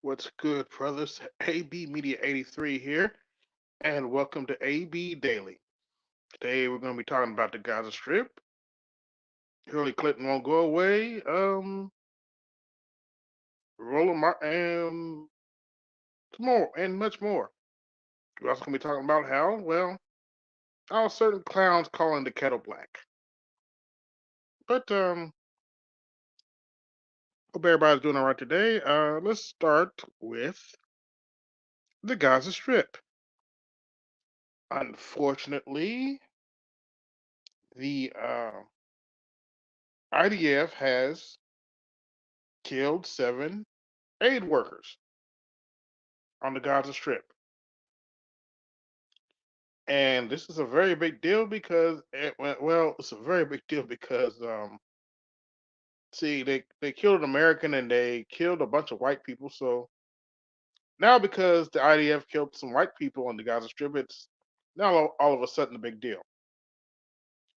What's good, brothers? AB Media 83 here, and welcome to AB Daily. Today we're going to be talking about the Gaza Strip. Hillary Clinton won't go away. Roland Martin, and more, and much more. We're also going to be talking about how certain clowns calling the kettle black. But hope everybody's doing all right today. Let's start with the Gaza Strip. Unfortunately, the IDF has killed 7 aid workers on the Gaza Strip. And this is a very big deal because, it's a very big deal because, see, they killed an American and they killed a bunch of white people. So now, because the IDF killed some white people on the Gaza Strip, it's now all of a sudden a big deal.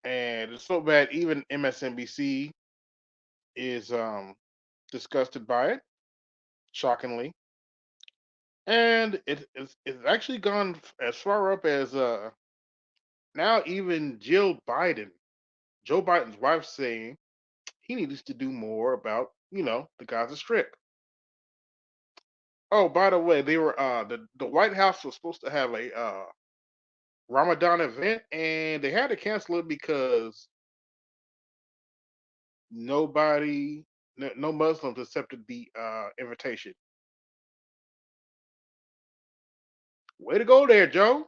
And it's so bad, even MSNBC is disgusted by it, shockingly. And it's actually gone as far up as now even Joe Biden's wife, saying he needs to do more about, the Gaza Strip. Oh, by the way, they were the White House was supposed to have a Ramadan event, and they had to cancel it because nobody, no Muslims accepted the invitation. Way to go there, Joe.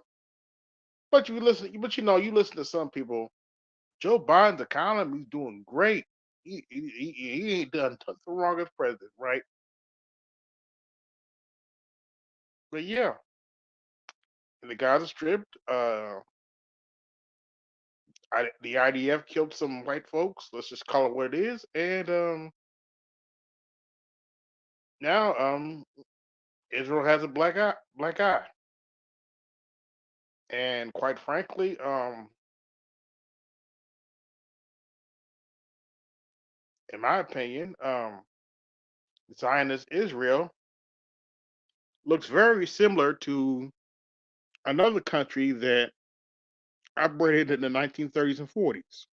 But you listen to some people. Joe Biden's economy's doing great. He ain't done nothing wrong as president, right? But yeah, in the Gaza Strip, the IDF killed some white folks. Let's just call it what it is. And now Israel has a black eye. And quite frankly, in my opinion, Zionist Israel looks very similar to another country that operated in the 1930s and 40s.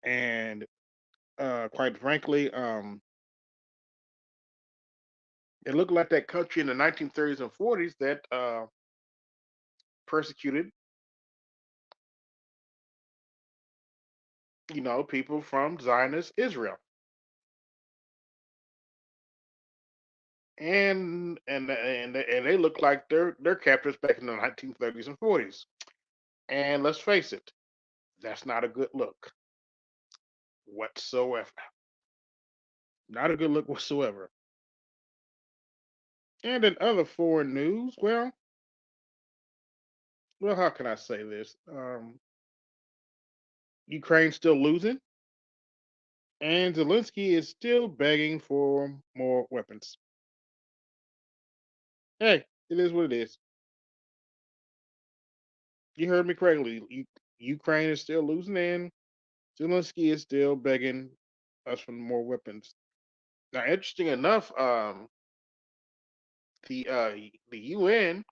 And quite frankly, it looked like that country in the 1930s and 40s that persecuted, people from Zionist Israel. And they look like they're captors back in the 1930s and 40s. And let's face it, that's not a good look whatsoever. Not a good look whatsoever. And in other foreign news, how can I say this? Ukraine's still losing, and Zelensky is still begging for more weapons. Hey, it is what it is. You heard me correctly. Ukraine is still losing, and Zelensky is still begging us for more weapons. Now, interesting enough, the UN,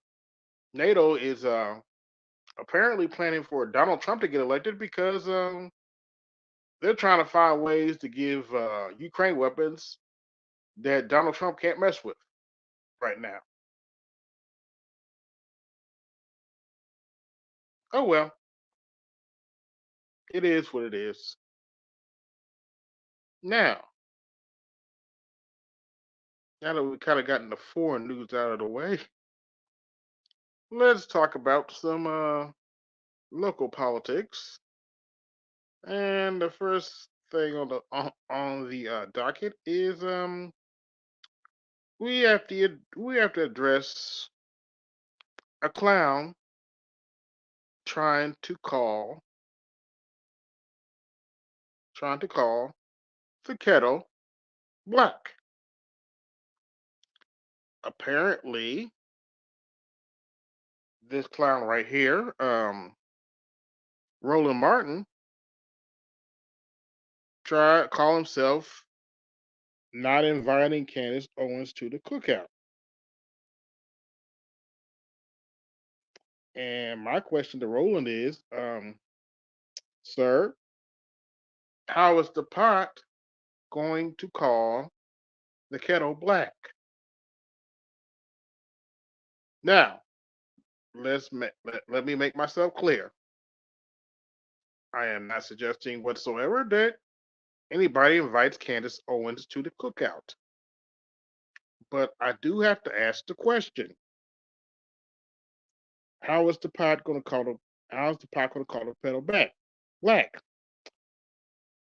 NATO is apparently planning for Donald Trump to get elected because they're trying to find ways to give Ukraine weapons that Donald Trump can't mess with right now. Oh well, it is what it is. Now, now that we've kind of gotten the foreign news out of the way, let's talk about some local politics. And the first thing on the docket is we have to address a clown trying to call the kettle black. Apparently, this clown right here, Roland Martin, tried call himself not inviting Candace Owens to the cookout. And my question to Roland is, sir, how is the pot going to call the kettle black? Now, let me make myself clear. I am not suggesting whatsoever that anybody invites Candace Owens to the cookout. But I do have to ask the question: How is the pot going to call the How's the pot going to call the kettle back black?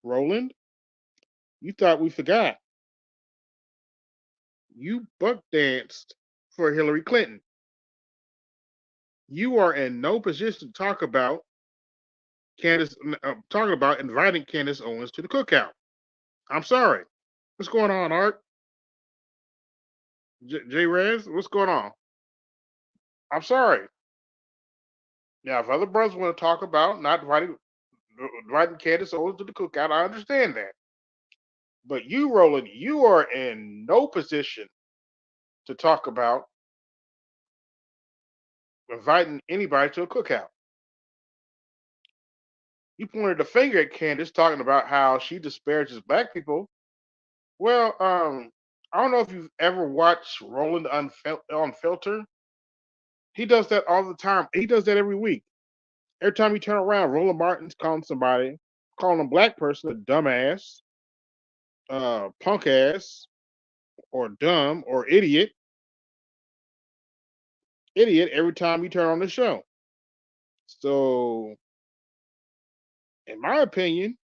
Roland, you thought we forgot? You buck danced for Hillary Clinton. You are in no position to talking about inviting Candace Owens to the cookout. I'm sorry. What's going on, Art? J Rez, what's going on? I'm sorry. Now, if other brothers want to talk about not inviting Candace Owens to the cookout, I understand that. But you, Roland, you are in no position to talk about inviting anybody to a cookout. You pointed the finger at Candace, talking about how she disparages black people. Well, I don't know if you've ever watched Roland on Filter. He does that all the time. He does that every week. Every time you turn around, Roland Martin's calling a black person a dumbass, punk ass, or dumb, or idiot every time you turn on the show. So, in my opinion,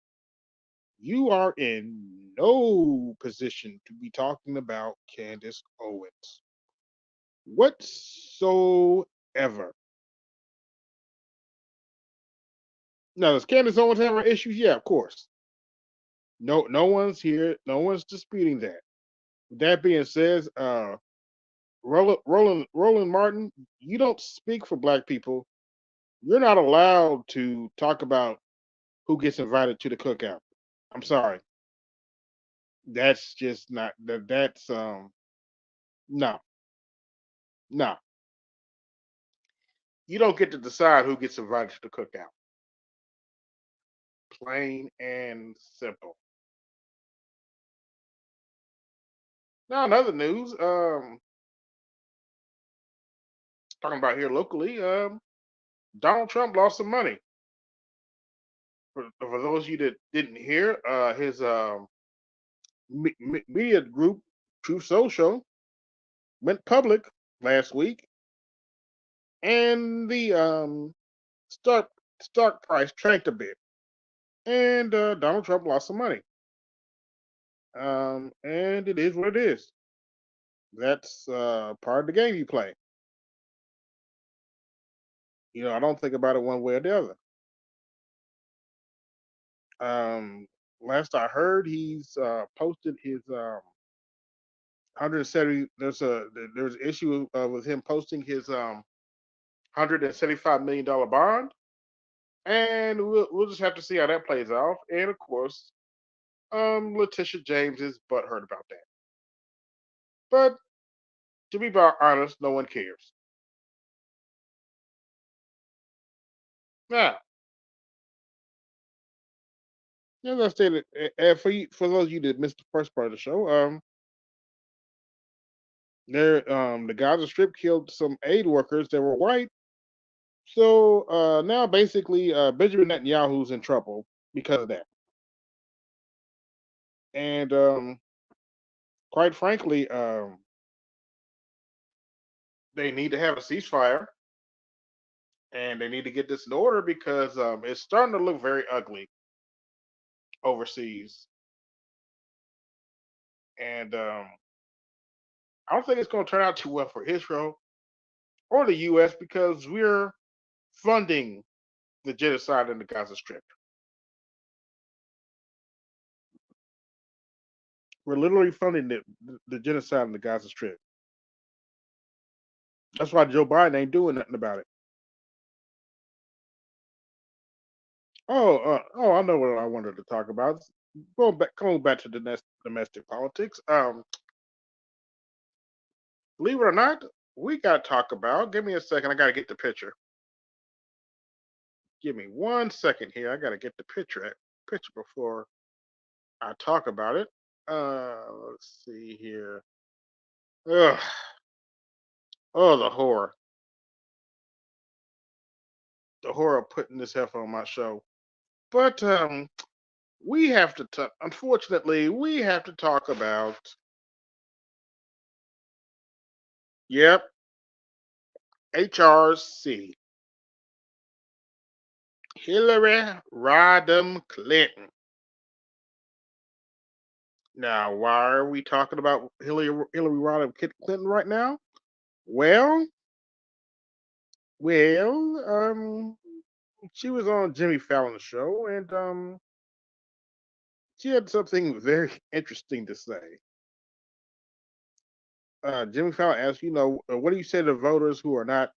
you are in no position to be talking about Candace Owens whatsoever. Now, does Candace Owens have her issues? Yeah, of course. No one's here. No one's disputing that. That being said, Roland Martin, you don't speak for black people. You're not allowed to talk about who gets invited to the cookout. I'm sorry. That's just not that. That's no, no. You don't get to decide who gets invited to the cookout. Plain and simple. Now, in other news, talking about here locally, Donald Trump lost some money. For those of you that didn't hear, his media group, Truth Social, went public last week, and the stock stock price tanked a bit, and Donald Trump lost some money. And it is what it is. That's part of the game you play. I don't think about it one way or the other. Um, Last I heard, he's posted his 170. There's an issue with him posting his $175 million bond, and we'll just have to see how that plays out. And of course, Letitia James is butthurt about that. But to be honest, no one cares. Now, as I stated, for those of you that missed the first part of the show, the Gaza Strip killed some aid workers that were white. So now basically Benjamin Netanyahu's in trouble because of that. And quite frankly, they need to have a ceasefire, and they need to get this in order because it's starting to look very ugly overseas. And I don't think it's going to turn out too well for Israel or the U.S. because we're funding the genocide in the Gaza Strip. We're literally funding the genocide in the Gaza Strip. That's why Joe Biden ain't doing nothing about it. Oh, I know what I wanted to talk about. Going back to domestic politics. Believe it or not, we got to talk about. Give me a second. I got to get the picture. Give me 1 second here. I got to get the picture before I talk about it. Let's see here. Ugh. Oh, the horror of putting this heifer on my show. But we have to. Unfortunately, we have to talk about. Yep, HRC, Hillary Rodham Clinton. Now, why are we talking about Hillary Rodham Clinton right now? Well, well, she was on Jimmy Fallon's show, and she had something very interesting to say. Jimmy Fallon asked, what do you say to voters who are not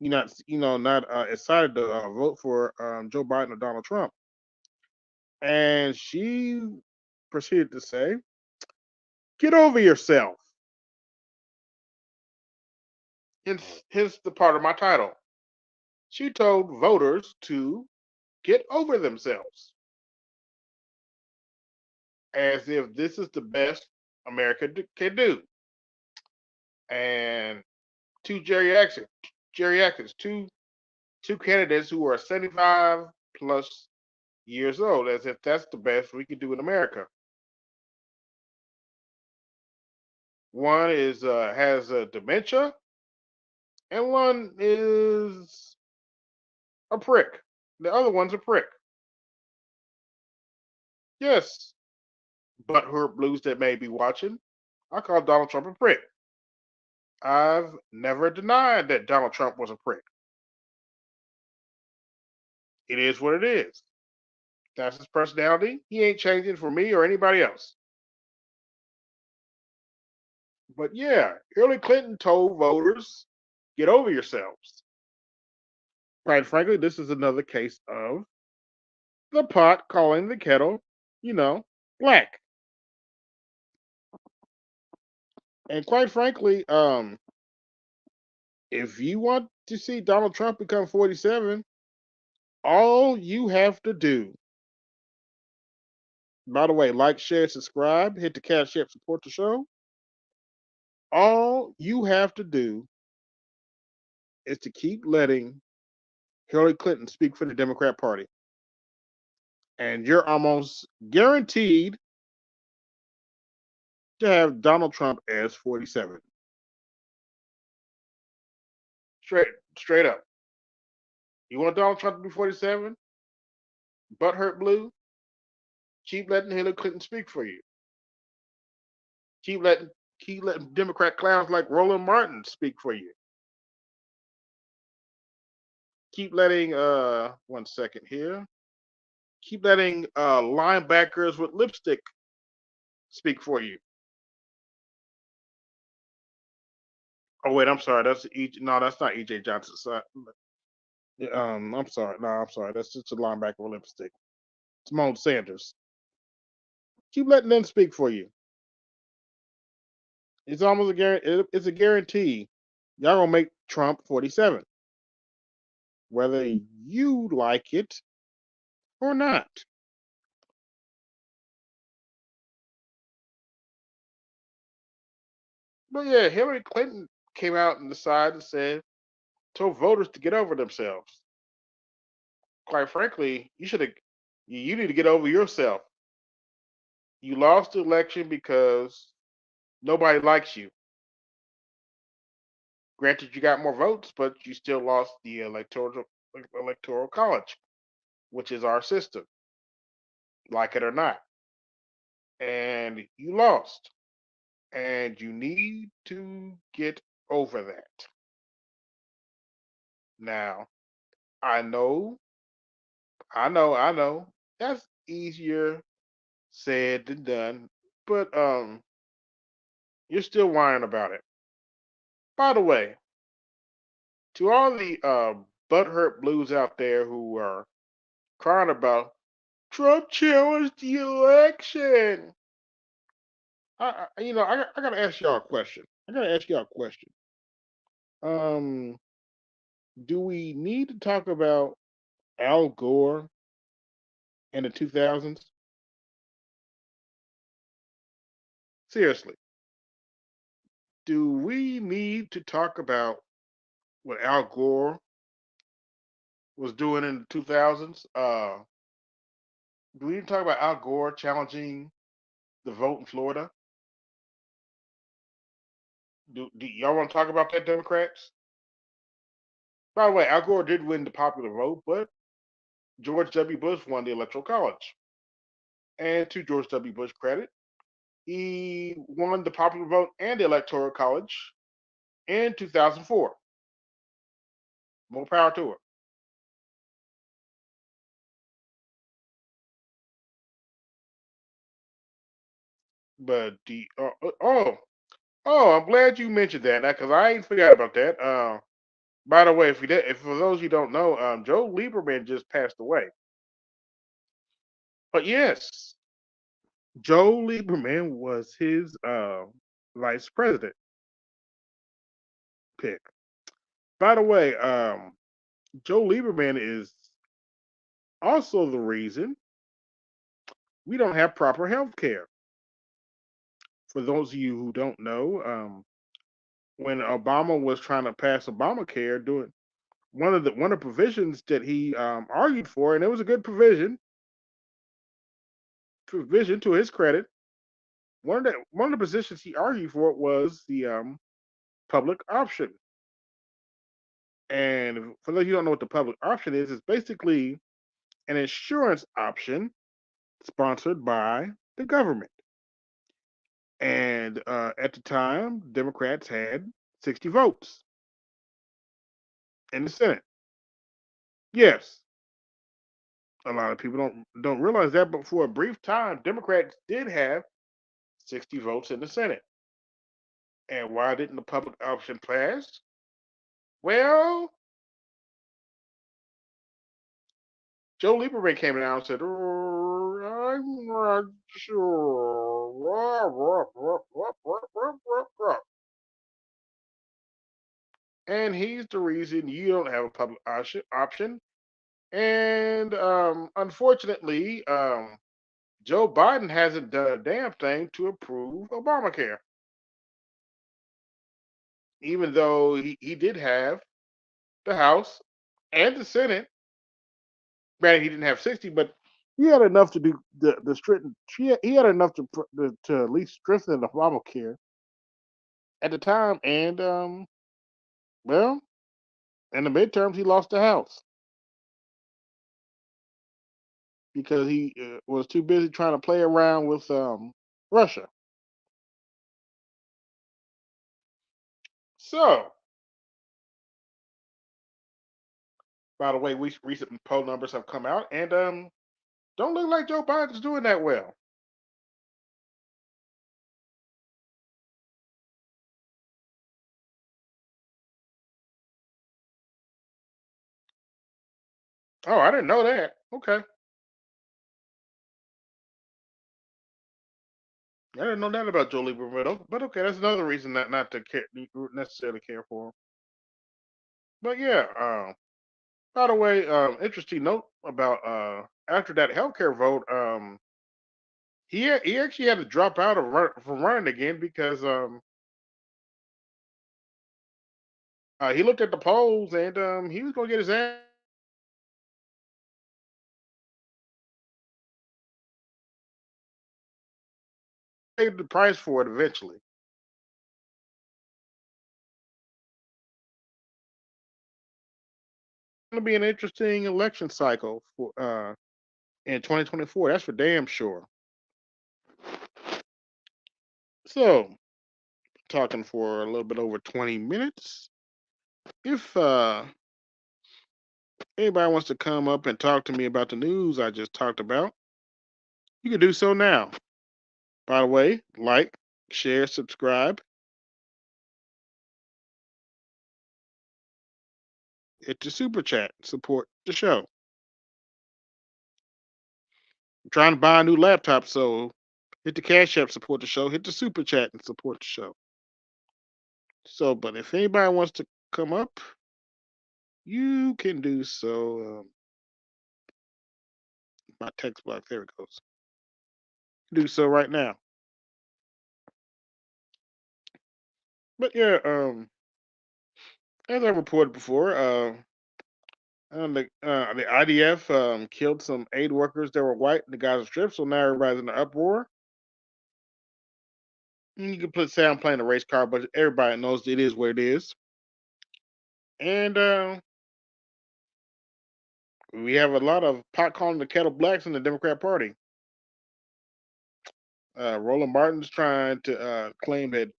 excited to vote for Joe Biden or Donald Trump? And she proceeded to say, "Get over yourself." Hence the part of my title. She told voters to get over themselves, as if this is the best America can do. And two geriatrics, two candidates who are 75 plus years old, as if that's the best we can do in America. One is has dementia, and one is a prick. The other one's a prick. Yes, but her blues that may be watching, I call Donald Trump a prick. I've never denied that Donald Trump was a prick. It is what it is. That's his personality. He ain't changing for me or anybody else. But yeah, Hillary Clinton told voters, get over yourselves. Quite frankly, this is another case of the pot calling the kettle, you know, black. And quite frankly, if you want to see Donald Trump become 47, all you have to do, by the way, like, share, subscribe, hit the cash app, support the show. All you have to do is to keep letting Hillary Clinton speak for the Democrat Party. And you're almost guaranteed to have Donald Trump as 47. Straight straight up. You want Donald Trump to be 47? Butthurt blue? Keep letting Hillary Clinton speak for you. Keep letting keep letting Democrat clowns like Roland Martin speak for you. Keep letting 1 second here. Keep letting linebackers with lipstick speak for you. Oh wait, I'm sorry. No, that's not EJ Johnson. I'm sorry. No, I'm sorry. That's just a linebacker with lipstick. Simone Sanders. Keep letting them speak for you. It's almost a guarantee. It's a guarantee. Y'all gonna make Trump 47, whether you like it or not. But yeah, Hillary Clinton came out and decided and told voters to get over themselves. Quite frankly, you need to get over yourself. You lost the election because nobody likes you. Granted, you got more votes, but you still lost the electoral college, which is our system, like it or not. And you lost, and you need to get over that. Now, I know, I know, that's easier said than done, but you're still whining about it. By the way, to all the butthurt blues out there who are crying about Trump challenged the election. I gotta ask y'all a question. I gotta ask y'all a question. Um, do we need to talk about Al Gore in the 2000s? Seriously, do we need to talk about what Al Gore was doing in the 2000s? Do we need to talk about Al Gore challenging the vote in Florida? Do y'all want to talk about that, Democrats? By the way, Al Gore did win the popular vote, but George W. Bush won the Electoral College. And to George W. Bush credit, he won the popular vote and the Electoral College in 2004. More power to it. But I'm glad you mentioned that because I ain't forgot about that. By the way, if for those you don't know, Joe Lieberman just passed away. But yes, Joe Lieberman was his vice president pick. By the way, Joe Lieberman is also the reason we don't have proper health care. For those of you who don't know, when Obama was trying to pass Obamacare, doing one of the provisions that he argued for, and it was a good provision to his credit. One of the positions he argued for was the public option. And for those of you who don't know what the public option is, it's basically an insurance option sponsored by the government. And at the time, Democrats had 60 votes in the Senate. Yes, a lot of people don't realize that, but for a brief time, Democrats did have 60 votes in the Senate. And why didn't the public option pass? Well, Joe Lieberman came out and said, I'm not sure. And he's the reason you don't have a public option. And unfortunately, Joe Biden hasn't done a damn thing to approve Obamacare, even though he did have the House and the Senate. Granted, he didn't have 60, but he had enough to do the strengthen. He had enough to at least strengthen the Obamacare at the time. And well, in the midterms, he lost the House because he was too busy trying to play around with Russia. So, by the way, we recent poll numbers have come out, and don't look like Joe Biden's doing that well. Oh, I didn't know that. Okay, I didn't know that about Joe Lieberman. But okay, that's another reason not to necessarily care for him. But yeah, by the way, interesting note about after that healthcare vote, he actually had to drop out from running again because he looked at the polls and he was going to get his ass paid the price for it eventually. It's going to be an interesting election cycle for in 2024. That's for damn sure. So, talking for a little bit over 20 minutes. If anybody wants to come up and talk to me about the news I just talked about, you can do so now. By the way, like, share, subscribe, hit the super chat, support the show. I'm trying to buy a new laptop, so hit the Cash App, support the show. Hit the Super Chat and support the show. So, but if anybody wants to come up, you can do so. My text box, there it goes. Do so right now. But yeah, as I reported before, the IDF killed some aid workers that were white in the Gaza Strip, so now everybody's in an uproar. You can say I'm playing a race card, but everybody knows it is what it is. And we have a lot of pot calling the kettle blacks in the Democrat Party. Roland Martin's trying to claim that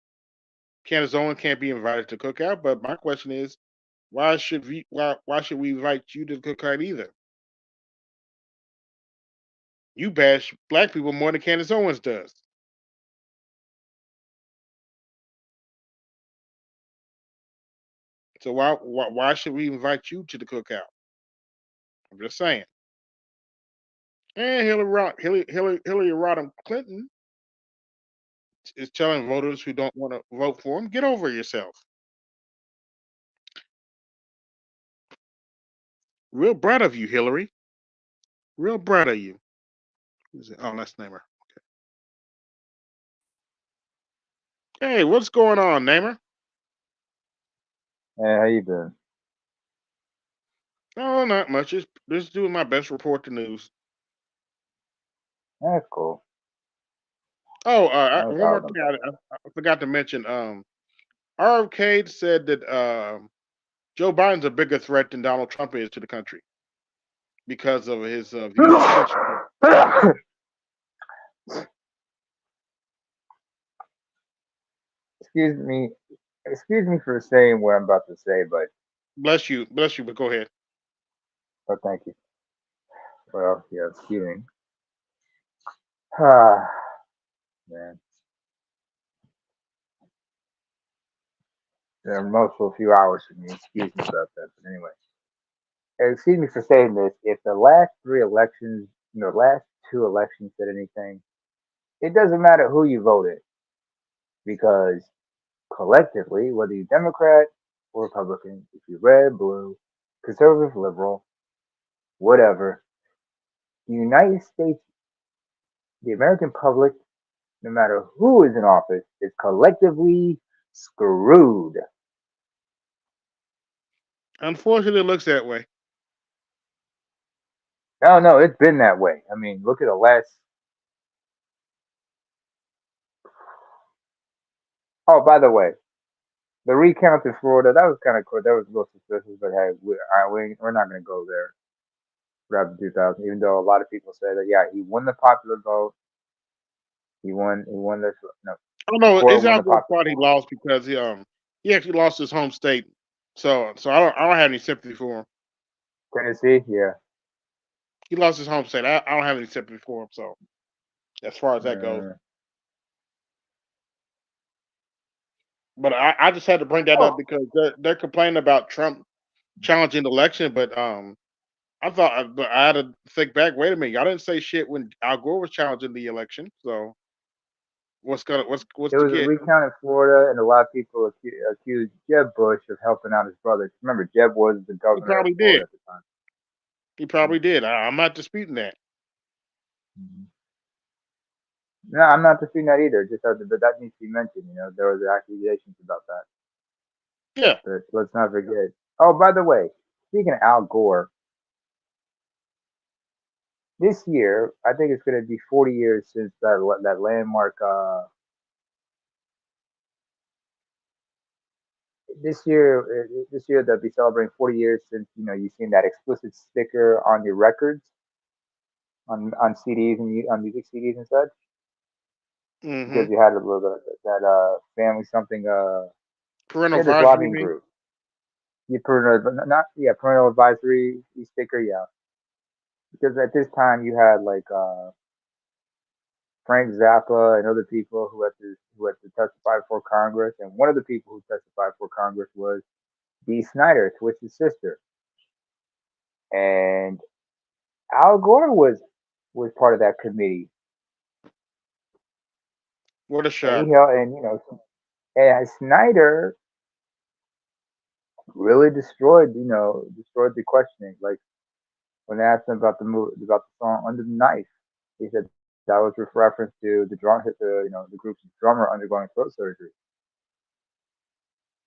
Candace Owens can't be invited to cookout, but my question is, why should we invite you to the cookout either? You bash black people more than Candace Owens does. So why should we invite you to the cookout? I'm just saying. And Hillary Rodham Clinton is telling voters who don't want to vote for him, get over yourself. Real proud of you, Hillary. Real proud of you. Who's it? Oh, that's Namer. Okay. Hey, what's going on, Namer? Hey, how you doing? Oh, not much. Just doing my best to report the news. That's cool. Oh, I was one more out and thing about. I forgot to mention. RFK said that Joe Biden's a bigger threat than Donald Trump is to the country because of his views on censorship. excuse me, excuse me for saying what I'm about to say, Bless you. But go ahead. but thank you. Well, yeah, excuse me. Ah, man, yeah, most for a few hours for me. Excuse me about that, but anyway, excuse me for saying this. If the last three elections, last two elections said anything, it doesn't matter who you voted because collectively, whether you're Democrat or Republican, if you're red, blue, conservative, liberal, whatever, the United States, the American public, no matter who is in office, is collectively screwed. Unfortunately, it looks that way. No, no, it's been that way. I mean, look at the last. Oh, by the way, the recount in Florida, that was kind of cool. That was a little suspicious, but hey, we're not going to go there for after 2000, even though a lot of people say that, yeah, he won the popular vote. He won this, no, Oh the no, court it's won the out there popular thought he lost because he actually lost his home state. So I don't have any sympathy for him. Tennessee, yeah. He lost his home state. I don't have any sympathy for him. So as far as that goes, Uh, but I just had to bring that up oh, because they're complaining about Trump challenging the election. But but I had to think back. Wait a minute, y'all didn't say shit when Al Gore was challenging the election. So what's there the was a get? recount in Florida, and a lot of people accused Jeb Bush of helping out his brother. Remember, Jeb was the He governor of probably Florida did. at the time. He probably did. I'm not disputing that. Mhm. No, I'm not disputing that either. Just but that needs to be mentioned. There was accusations about that. Yeah. But let's not forget. Oh, by the way, speaking of Al Gore, this year I think it's going to be 40 years since that landmark. This year they'll be celebrating 40 years since you've seen that explicit sticker on your records, on CDs and on music CDs and such, Mm-hmm. because you had a little bit that family something Parental yeah, this advisory, you lobbying mean? group. You parental not yeah parental advisory sticker, yeah, because at this time you had like Frank Zappa and other people who had to testify before Congress, and one of the people who testified before Congress was Dee Snyder, Twitch's sister, and Al Gore was was part of that committee, What a and shock. he held, and and Snyder really destroyed the questioning. Like when they asked him about the movie, about the song "Under the Knife," he said that was with reference to the group's drummer undergoing throat surgery.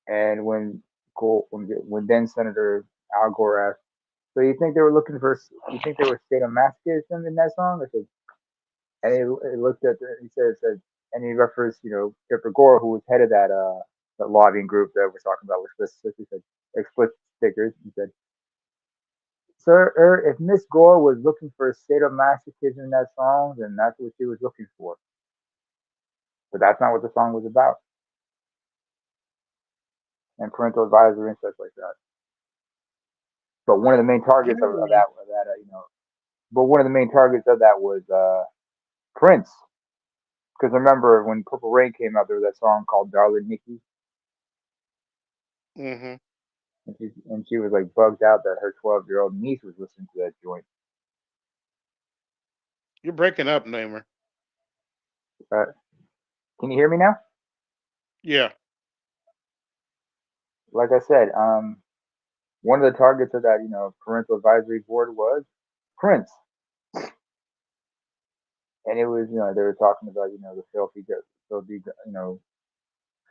And when then Senator Al Gore asked, "So you think they were looking for? You think they were sadomasochism in that song?" I said, and he looked at he said, and he referenced Tipper Gore, who was head of that lobbying group that we're talking about, he said explicit stickers. He said, "Sir, if Miss Gore was looking for sadomasochism in that song, then that's what she was looking for. But that's not what the song was about." And parental advisory and stuff like that. But one of the main targets one of the main targets of that was Prince. Because remember when Purple Rain came out, there was that song called "Darling Nikki," Hmm. and she was like bugged out that her 12-year-old niece was listening to that joint. You're breaking up, Namer. Uh, can you hear me now? Yeah. Like I said, one of the targets of that parental advisory board was Prince, and it was they were talking about the filthy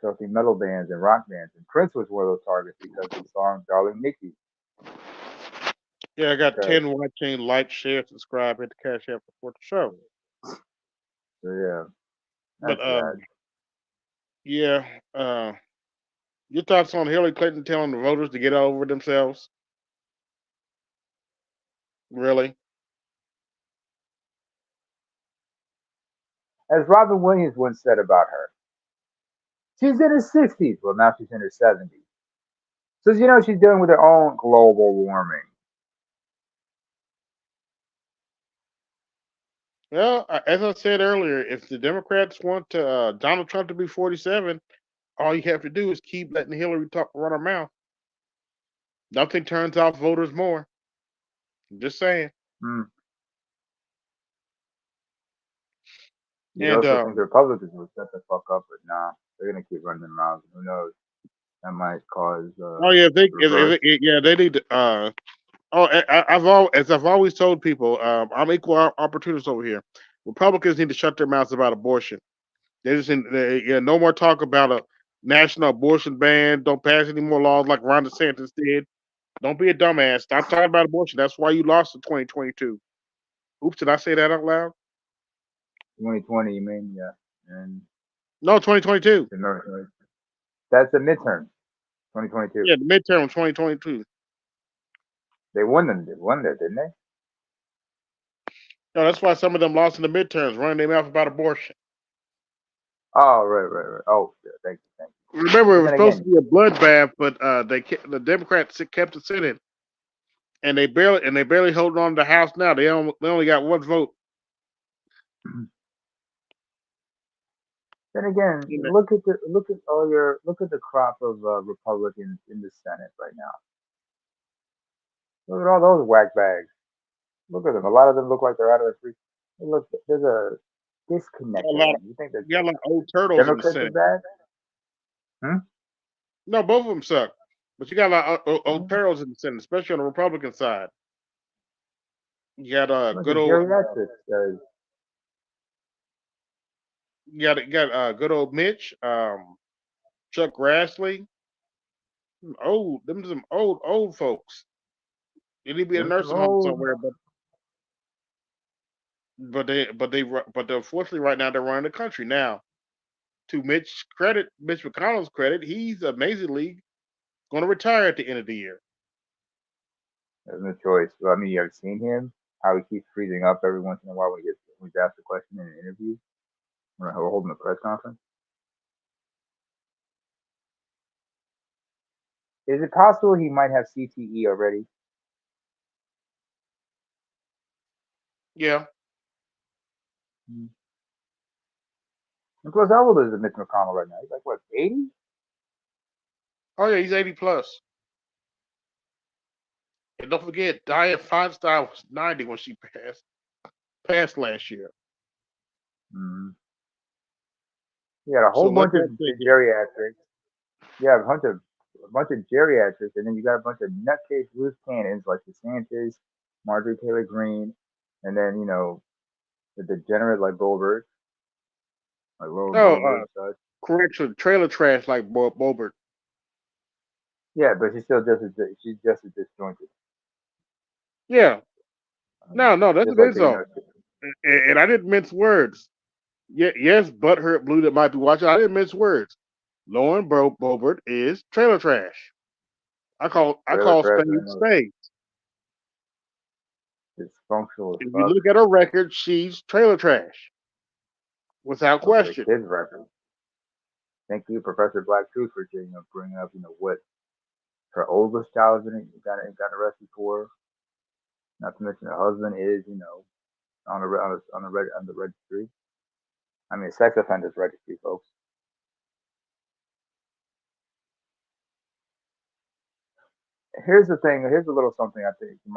filthy metal bands and rock bands, and Prince was one of those targets because of the song "Darling Nikki." Yeah, I got Because 10 watching, like, share, subscribe, hit the cash app support the show. so yeah, But that's sad. yeah, uh, your thoughts on Hillary Clinton telling the voters to get over themselves? Really? As Robin Williams once said about her, she's in her 60s. Well, now she's in her 70s. So she's dealing with her own global warming. Well, as I said earlier, if the Democrats want Donald Trump to be 47, all you have to do is keep letting Hillary talk, run her mouth. Nothing turns off voters more. I'm just saying. Hmm. You'd And also think the Republicans would shut the fuck up, but nah, they're gonna keep running their mouths. Who knows? That might cause oh yeah, reverse. yeah, they need to. As I've always told people, I'm equal opportunist over here. Republicans need to shut their mouths about abortion. Yeah, no more talk about a national abortion ban. Don't pass any more laws like Ron DeSantis did. Don't be a dumbass. Stop talking about abortion. That's why you lost in 2022. Oops, did I say that out loud? 2020, you mean? Yeah, and No, 2022. that's the midterm. 2022. Yeah, the midterm 2022. They won them. They won that, didn't they? No, that's why some of them lost in the midterms, running their mouth about abortion. Oh, right. Oh, yeah, thank you. Remember, it But was then supposed to again, be a bloodbath, but the Democrats kept the Senate, and they barely hold on to the House now. They only got one vote. then again, In the- look at the crop of Republicans in the Senate right now. Look at all those whack bags. Look at them. A lot of them look like they're out of their free. There's a disconnect a there. lot of You think that you got a lot of old turtles in the Democrats are Senate. bad? Hmm? No, both of them suck. But you got a lot of old Hmm? turtles in the Senate, especially on the Republican side. You got Look good at old geriatrics. you got good old Mitch, Chuck Grassley. Them some old folks. They need to be in a Them some nursing home old. somewhere, but unfortunately right now they're running the country. Now, to Mitch McConnell's credit, he's amazingly going to retire at the end of the year. There's no choice. Well, I mean, you have seen him. How he keeps freezing up every once in a while when he's asked a question in an interview. When we're holding a press conference. Is it possible he might have CTE already? Yeah. Mm. And plus, how old is Mitch McConnell right now? He's like what, 80? Oh yeah, he's 80 plus. And don't forget, Dianne Feinstein was 90 when she passed. passed last year. Mm-hmm. You got a whole So let bunch of that sink in. geriatrics. You have a bunch of geriatrics, and then you got a bunch of nutcase loose cannons like DeSantis, Marjorie Taylor Greene, and then the degenerate like Goldberg, like Roland Oh, Goldberg and such. correction, trailer trash like Bobert. Yeah, but she's just as disjointed. Yeah, no, that's Just what it like is though. And I didn't mince words. Yeah, yes, butthurt blue that might be watching. I didn't mince words. Lauren Bobert is trailer trash. I trailer call trash. I spades know spades. it's functional as If you fuck. look at her record, she's trailer trash without Look at the question. kids' record. Thank you, Professor Black Truth, for bringing up what her oldest child got arrested for. Not to mention her husband is on the registry. I mean, sex offenders registry, folks. Here's the thing. Here's a little something I think you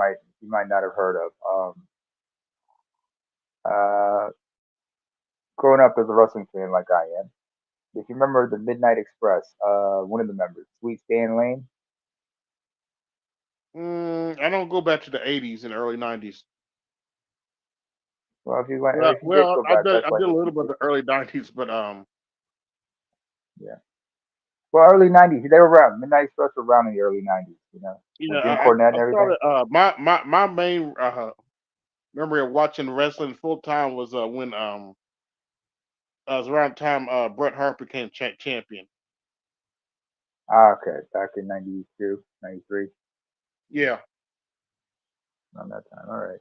might not have heard of. Uh, Growing up as a wrestling fan like I am, if you remember the Midnight Express, one of the members, Sweet Stan Lane. I don't go back to the '80s and early '90s. Well, if you did Well, go back, that's I like did a a little few bit of the early '90s, but yeah. Well, early '90s, they were around. Midnight Express were around in the early '90s. yeah, With Jim Cornette I and everything. started. My main memory of watching wrestling full time was when it was around the time Bret Hart became champion. Ah, okay, back in '92, '93, Yeah, around that time. All right.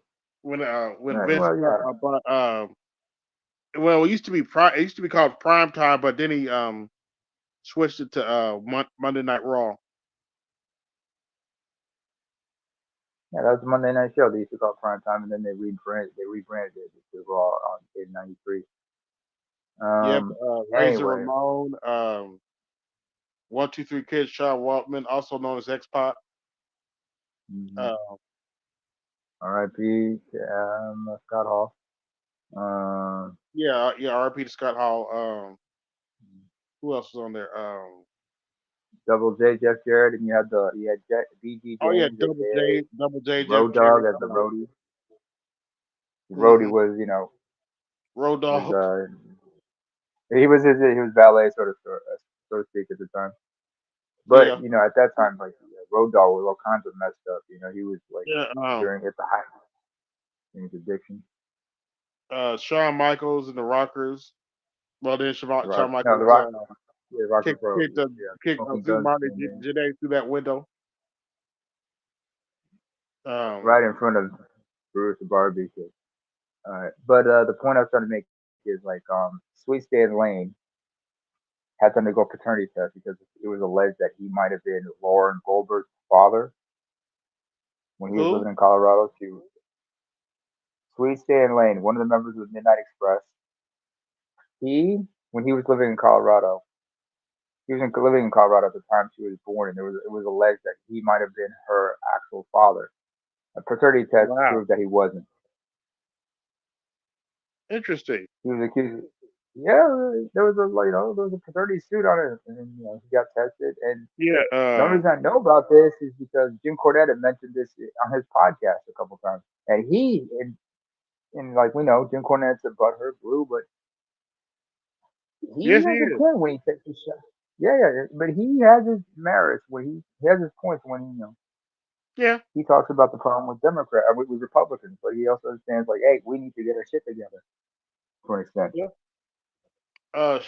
All when right. Vince Well, yeah. bought well, it used to be called Prime Time, but then he switched it to Monday Night Raw. Yeah, that was the Monday Night Show. They used to call it prime time, and then they rebranded it to Raw in '93. Yep, Razor Anyway, Ramon, 1, 2, 3 Kids, Sean Waltman, also known as X Pac. mm-hmm. Uh, R.I.P. Scott Hall. yeah, R.P. to Scott Hall. Who else was on there? Double J, Jeff Jarrett, and you had BG Oh yeah, James, aka Double J, Jeff Road Dogg Jarrett, as the roadie. The roadie hmm was Road was Dog. he was valet so to speak at the time. But Yeah, at that time, like Road Dogg was all kinds of messed up. He was like yeah. during at the height in his addiction. Shawn Michaels and the Rockers. Well, then Shawn No, the Michaels Rock, yeah, Rocker kicked Pro, kicked uh, yeah, kicked smoking Zuma guns Marley came in Janae through that window. Um, right in front of Bruce the Barbecue. But the point I was trying to make is like Sweet Stan Lane had to undergo paternity test because it was alleged that he might have been Lauren Goldberg's father when he was who? living in Colorado. Sweet Stan Lane, one of the members of the Midnight Express, when he was living in Colorado, he was living in Colorado at the time she was born, and it was alleged that he might have been her actual father. A paternity test Wow, proved that he wasn't. interesting. He was accused. Yeah, there was a paternity suit on it, and then, he got tested. And Yeah. the only reason I know about this is because Jim Cornette had mentioned this on his podcast a couple times, and and like we know, Jim Cornette's a butthurt blue, but he Yes, he has a is. point when he takes a shot. Yeah, yeah, but he has his merits when he has his points when Yeah. he talks about the problem with with Republicans, but he also understands like, hey, we need to get our shit together to an extent. Yeah.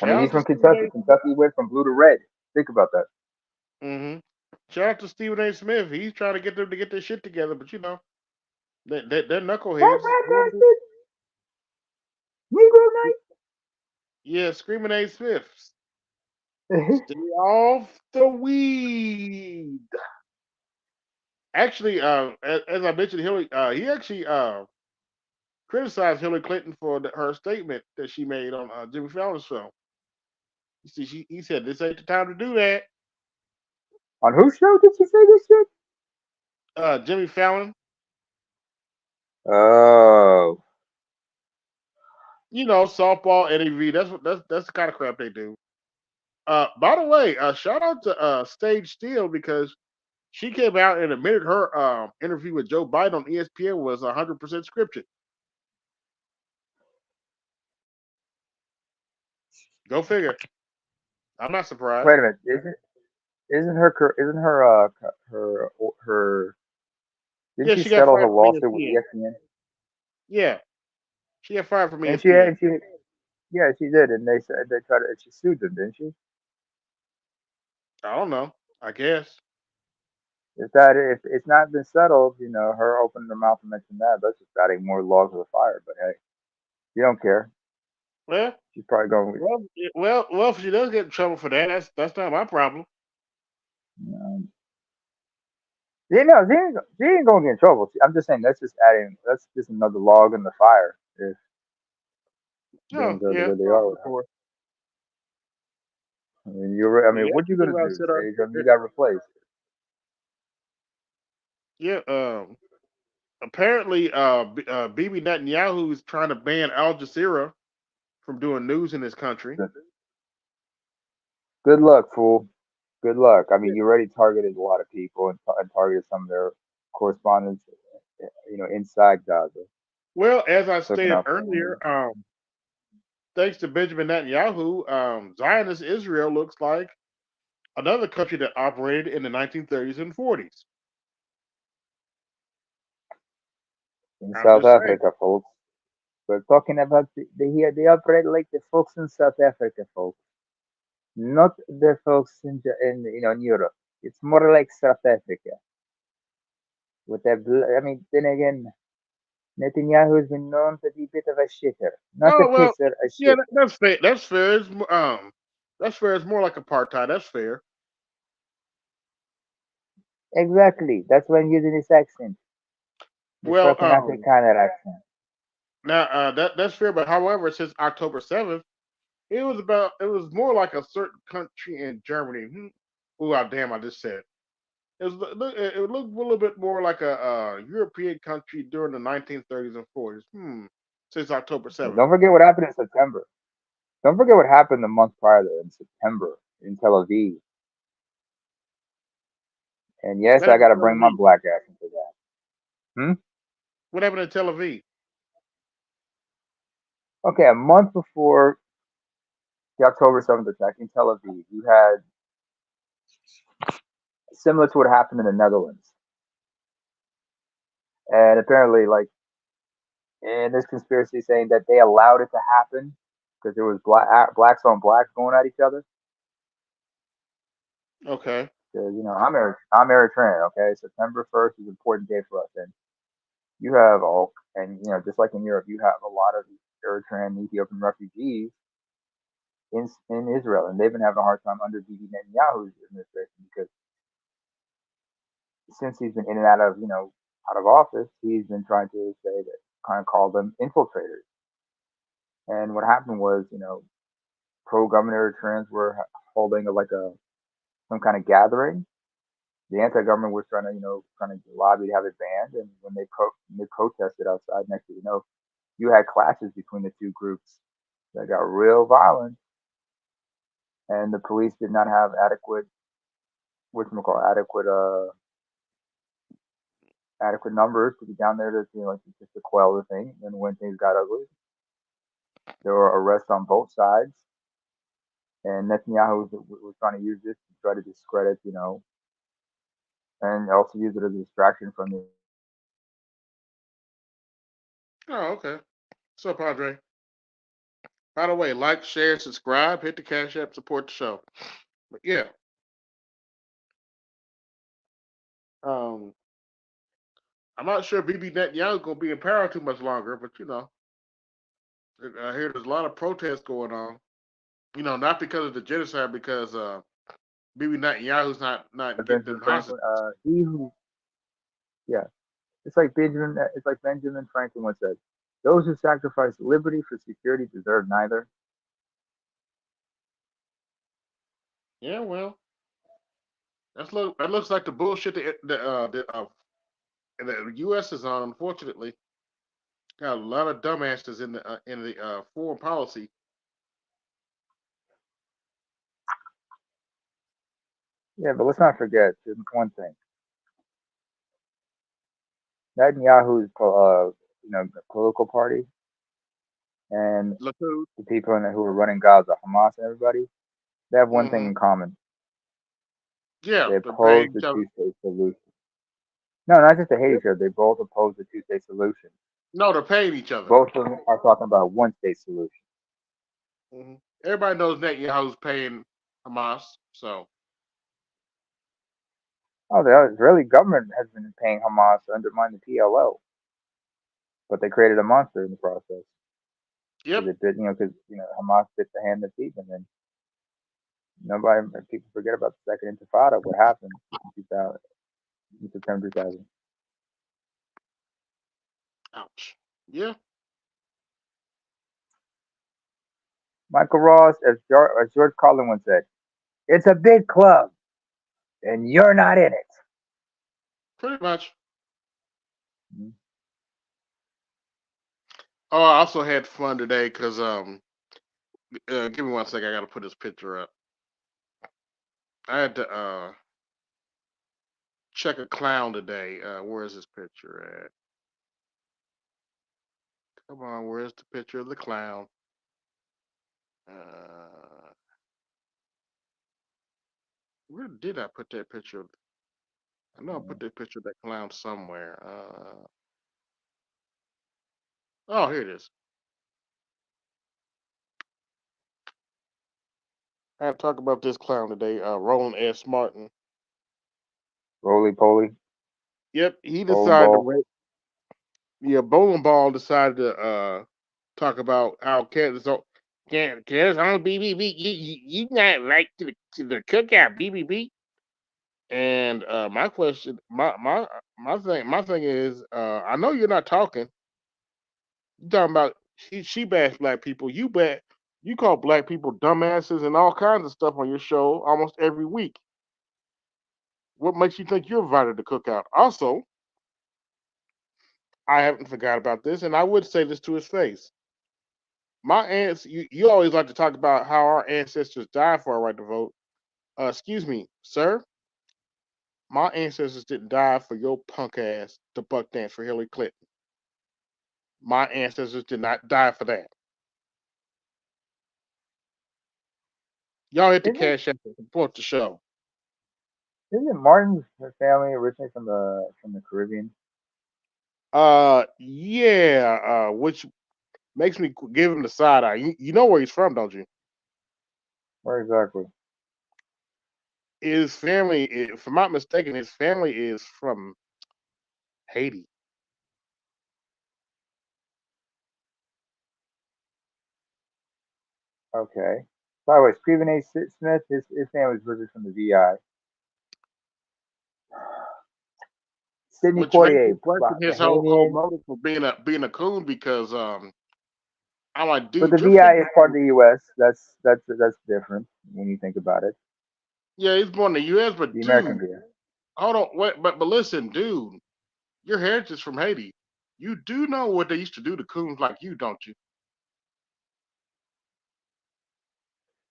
I mean, Shout he's out to from Stephen Kentucky. A. Kentucky went from blue to red. Think about that. Mm-hmm. Shout out to Stephen A. Smith. He's trying to get them to get their shit together, but they're That knuckleheads. fantastic Negro Yeah, Screaming A. Smith. night. Stay off the weed. Actually, as I mentioned, Hillary, he actually criticized Hillary Clinton for her statement that she made on Jimmy Fallon's show. You see, he said this ain't the time to do that. On whose show did you say this shit? Jimmy Fallon. Oh, Softball, NEV. That's the kind of crap they do. By the way, shout out to Stage Steel because she came out and admitted her interview with Joe Biden on ESPN was 100% scripted. Go figure. I'm not surprised. Wait a minute, isn't her didn't Yeah, she she got settle her fired from lawsuit with ESPN. ESPN? Yeah, she got fired from And she ESPN. and she yeah she did, and they said they tried to she sued them, didn't she? I don't know. I guess. If that if it's not been settled, her opening her mouth and mentioning that's just adding more logs to the fire. But hey, you don't care. Well, She's probably going. well. If she does get in trouble for that, that's not my problem. Um, she ain't going to get in trouble. I'm just saying that's just another log in the fire if Oh, things are the yeah. way they Well, are. of course. I Yeah, mean, what you people gonna about do, said, Sage? I mean, you got replaced. yeah. Apparently, Bibi Netanyahu is trying to ban Al Jazeera from doing news in this country. Good luck, fool. Good luck. I Yeah. mean, you already targeted a lot of people and targeted some of their correspondents, inside Gaza. Well, as I Took stated enough. earlier, thanks to Benjamin Netanyahu, Zionist Israel looks like another country that operated in the 1930s and 40s. In I'm South just saying. Africa, folks. We're talking about they operate like the folks in South Africa, folks, not the folks in Europe. It's more like South Africa. With that, I mean, then again, Netanyahu has been known to be a bit of a shitter, not a Oh well, pisser, a yeah, shitter. that's fair. That's fair. That's fair. It's more like apartheid. That's fair. Exactly. That's why I'm using this accent, the Well, fucking Afrikaner accent. now that's fair. But however, since October 7th, it was more like a certain country in Germany. Oh, damn! I just said it. It looked a little bit more like a European country during the 1930s and 40s. Since October And 7th. don't forget what happened in September. Don't forget what happened the month prior to that, in September in Tel Aviv. And yes, What I happened got to in Tel bring my Aviv? black ass into that. Hmm? What happened in Tel Aviv? Okay, a month before the October 7th attack in Tel Aviv, you had similar to what happened in the Netherlands. And apparently, like, and this conspiracy saying that they allowed it to happen because there was blacks on blacks going at each other. Okay. Because I'm Eritrean. Okay, September 1st is an important day for us, and you have all, and just like in Europe, you have a lot of Eritrean, Ethiopian refugees in Israel, and they've been having a hard time under Bibi Netanyahu's administration because since he's been in and out of office, he's been trying to say that kind of call them infiltrators. And what happened was, pro government Eritreans were holding like a some kind of gathering. The anti-government was trying to lobby to have it banned, and when they protested outside, next thing you had clashes between the two groups that got real violent, and the police did not have adequate, adequate numbers to be down there to just to quell the thing. And when things got ugly, there were arrests on both sides, and Netanyahu was trying to use this to try to discredit, and also use it as a distraction from the Oh, okay. So, Padre. By the way, like, share, subscribe, hit the cash app, support the show. But yeah, um, I'm not sure BB Netanyahu's gonna be in power too much longer. But I hear there's a lot of protests going on. Not because of the genocide, because BB Netanyahu's not getting Benjamin them Franklin. hostages. He who, yeah, It's like Benjamin Franklin once said, "Those who sacrifice liberty for security deserve neither." Yeah, well, that looks like the bullshit the U.S. is on. Unfortunately, Got a lot of dumbasses in the foreign policy. Yeah, but let's not forget one thing: Netanyahu's political party and Lakud. the people who are running Gaza, Hamas, and everybody, they have one thing Mm-hmm. in common: Yeah, they they're paying oppose the each other. two-state solution. No, not just to hate Yep. each other; they both oppose the two-state solution. No, they're paying each other. Both of them are talking about one-state solution. Hmm. Everybody knows Netanyahu's paying Hamas. So, Oh, the Israeli government has been paying Hamas to undermine the PLO, but they created a monster in the process because yep. it did, Hamas bit the hand that feeds them, and nobody, people forget about the Second Intifada, what happened in 2000, in September 2000. Ouch. Yeah. Michael Ross, as George Carlin once said, "It's a big club, and you're not in it." Pretty much. Mhm. Oh, I also had fun today because give me one second. I got to put this picture up. I had to check a clown today. Where is this picture at? Come on, where's the picture of the clown? Uh, where did I put that picture? I know I put that picture of that clown somewhere. Oh, here it is. I had to talk about this clown today. Roland Martin. Roly poly, Yep, he bowling decided to ball. rate. Yeah, Bowling Ball decided to talk about how Kansas on BBB. You not right to the cookout BBB. And my question, my thing is, I know you're not talking. You talking about she bashed black people. You call black people dumbasses and all kinds of stuff on your show almost every week. What makes you think you're invited to cookout? Also, I haven't forgot about this, and I would say this to his face. My aunts, you always like to talk about how our ancestors died for our right to vote. Excuse me, sir. My ancestors didn't die for your punk ass to buck dance for Hillary Clinton. My ancestors did not die for that. Y'all hit the Isn't cash app and support the show. isn't Martin's family originally from the Caribbean? Yeah. Which makes me give him the side eye. You know where he's from, don't you? Where exactly? His family, if I'm not mistaken, his family is from Haiti. Okay. By the way, Stephen A. Smith, his family's originally from the VI. Sidney Which makes me Poitier, question his whole Bahamian. motive for being a coon because I'm like, But the dude, you're VI from is part of the U.S. That's different when you think about it. yeah, he's born in the U.S., but The American dude, VI. hold on, wait, but listen, dude, your heritage is from Haiti. You do know what they used to do to coons like you, don't you?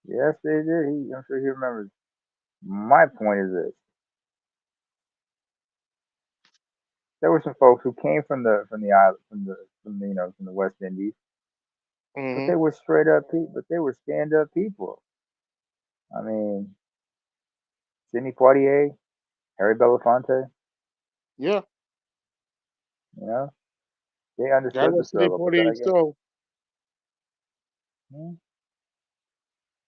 Yes, they did. I'm sure he remembers. My point is this: there were some folks who came from the island, from the West Indies, but Mm-hmm. they were straight up people. But they were stand up people. I mean, Sidney Poitier, Harry Belafonte. Yeah, You know, they got understood the that city struggle. But then 48 again, so. hmm,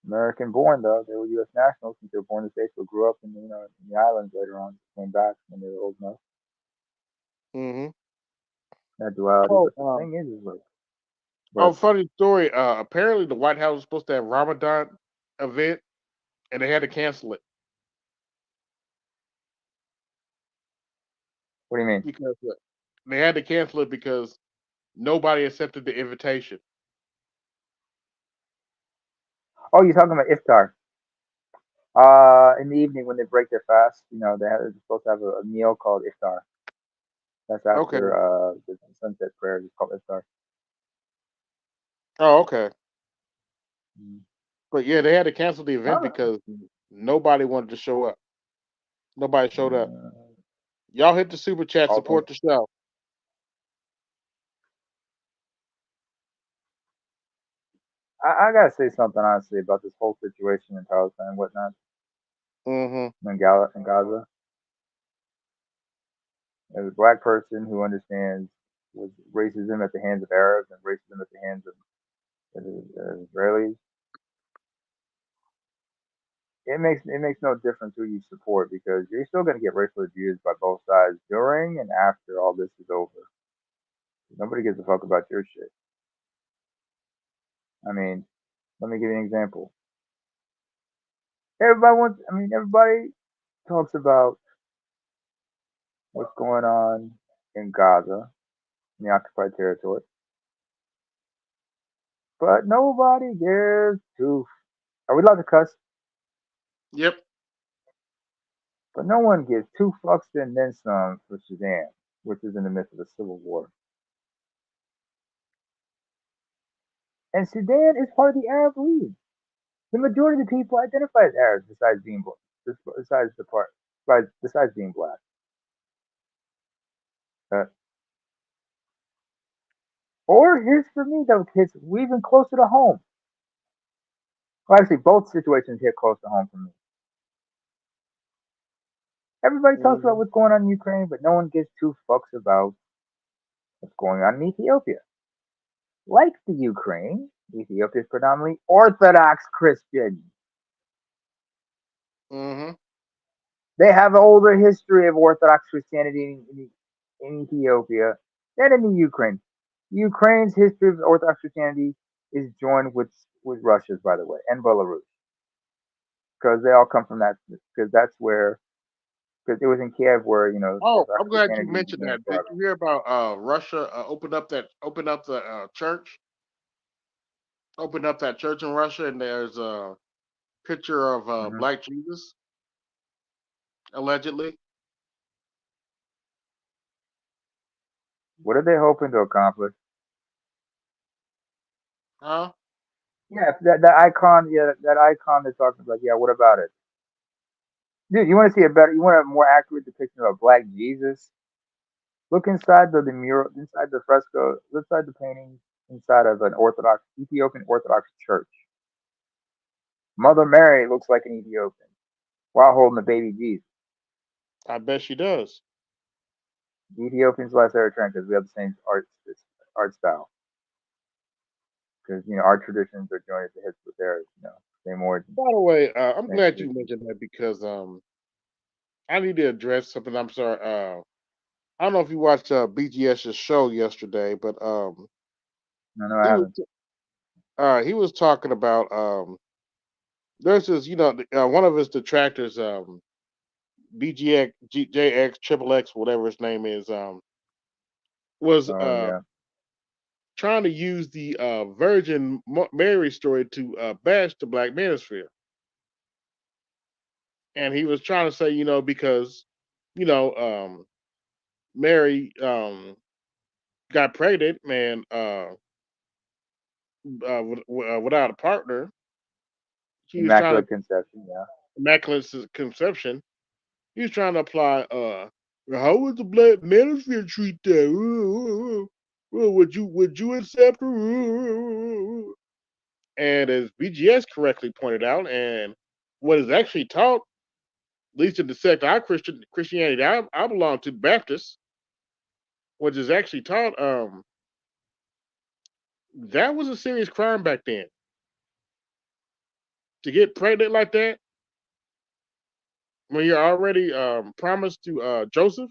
American born though. They were U.S. nationals since they were born in the States, but grew up in the islands later on. Came back when they were old enough. Mm-hmm. That duality. Oh, But the thing is like, oh, but funny story. Apparently the White House was supposed to have Ramadan event, and they had to cancel it what do you mean? because they had to cancel it because nobody accepted the invitation. Oh, you're talking about iftar. In the evening when they break their fast, they're supposed to have a meal called iftar. That's Okay. after the sunset prayer. It's called Iftar. Oh, okay. Mm. But yeah, they had to cancel the event Oh, because nobody wanted to show up. Nobody showed up. uh, Y'all hit the super chat, all things. support the show. I gotta say something honestly about this whole situation in Palestine and whatnot Mm-hmm. in Gaza. As a black person who understands was racism at the hands of Arabs and racism at the hands of Israelis, it makes no difference who you support because you're still going to get racial abuse by both sides during and after all this is over. Nobody gives a fuck about your shit. I mean, let me give you an example. Everybody talks about what's going on in Gaza, in the occupied territory, but nobody gives two. Are we allowed to cuss? Yep. But no one gives two fucks and then some for Sudan, which is in the midst of a civil war. And Sudan is part of the Arab League. The majority of the people identify as Arabs, besides the part, besides being black. Uh, or here's for me though, kids, we even closer to home. Well, actually, both situations hit close to home for me. Everybody talks about Mm-hmm. what's going on in Ukraine, but no one gives two fucks about what's going on in Ethiopia. Like the Ukraine, Ethiopia is predominantly Orthodox Christian. Mm-hmm. They have an older history of Orthodox Christianity in Ethiopia than in the Ukraine. Ukraine's history of Orthodox Christianity is joined with Russia's, by the way, and Belarus, because they all come from that. Because that's where, because it was in Kiev where Oh, Orthodox I'm glad you Christianity mentioned began to that. Did thrive. you hear about Russia opened up that church in Russia, and there's a picture of Hmm. Black Jesus allegedly. What are they hoping to accomplish? Huh? Yeah, that icon. Yeah, that icon they're talking about. Yeah, what about it, dude? You want to see a better? You want a more accurate depiction of a Black Jesus? Look inside the mural, inside the fresco, inside the paintings, inside of an Orthodox Ethiopian Orthodox church. Mother Mary looks like an Ethiopian while holding the baby Jesus. I bet she does. The Ethiopians less Eritrean because we have the same art style. Because our traditions are joined at the hips with theirs. Same origin, By the way, I'm same glad you tradition. mentioned that because I need to address something. I'm sorry. I don't know if you watched BGS's show yesterday, but No, no, I he was haven't. he was talking about there's this one of his detractors BGX JX Triple X whatever his name is was Oh yeah, trying to use the Virgin Mary story to bash the Black Manosphere, and he was trying to say because you know Mary got pregnant man without a partner. He was trying to immaculate conception. Yeah, immaculate conception. He was trying to apply how would the Black Manosphere treat that? Well, would you accept her? And as BGS correctly pointed out, and what is actually taught, at least in the sect I Christianity I belong to, Baptist, which is actually taught, that was a serious crime back then. To get pregnant like that when you're already promised to Joseph,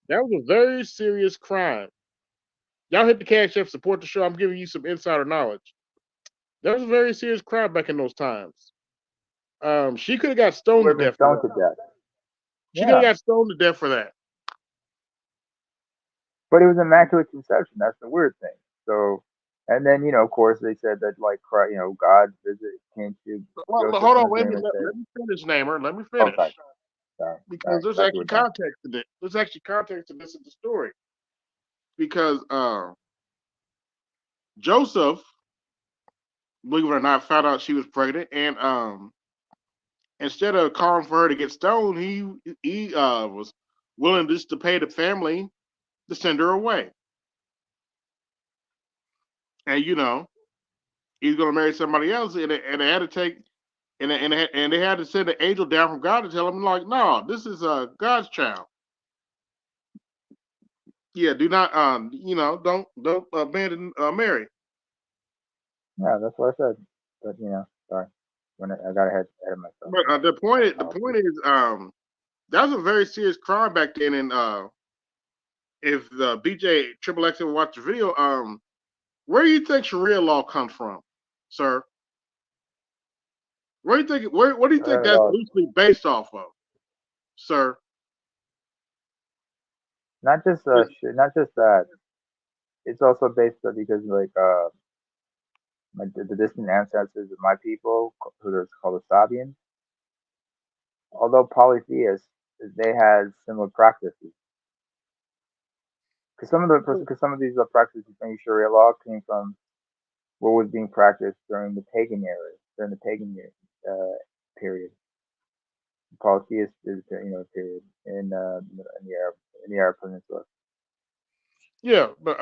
that was a very serious crime. Y'all hit the cash app, support the show. I'm giving you some insider knowledge. That was a very serious crime back in those times. She could have got you stoned would to have been death for stoned that. to death. She could have Yeah, got stoned to death for that. but it was immaculate conception. That's the weird thing. So, and then of course, they said that like Christ, God came to Well, Joseph hold in on, a wait a dream minute. and said, Let me finish, Namer. Let me "Oh, sorry." finish. because there's Glad you actually were done. context to this. There's actually context to this in the story because Joseph, believe it or not, found out she was pregnant, and instead of calling for her to get stoned, he was willing just to pay the family to send her away, and he's going to marry somebody else, and they had to take. And they had to send an angel down from God to tell him, like, no, this is God's child. Yeah, do not, don't abandon Mary. Yeah, that's what I said. But sorry, I got ahead of myself. But the point My is, apologies. that was a very serious crime back then. And if the BJ Triple X ever watched the video, where do you think Sharia law comes from, sir? Where do you think? What do you think that's Laws, loosely based off of, sir? not just that. It's also based on because like the distant ancestors of my people, who are called the Sabians, although polytheists, they had similar practices. Because some of these practices in Sharia law came from what was being practiced during the pagan era, during the pagan period. Polytheist is period in the Arab Peninsula. Yeah, but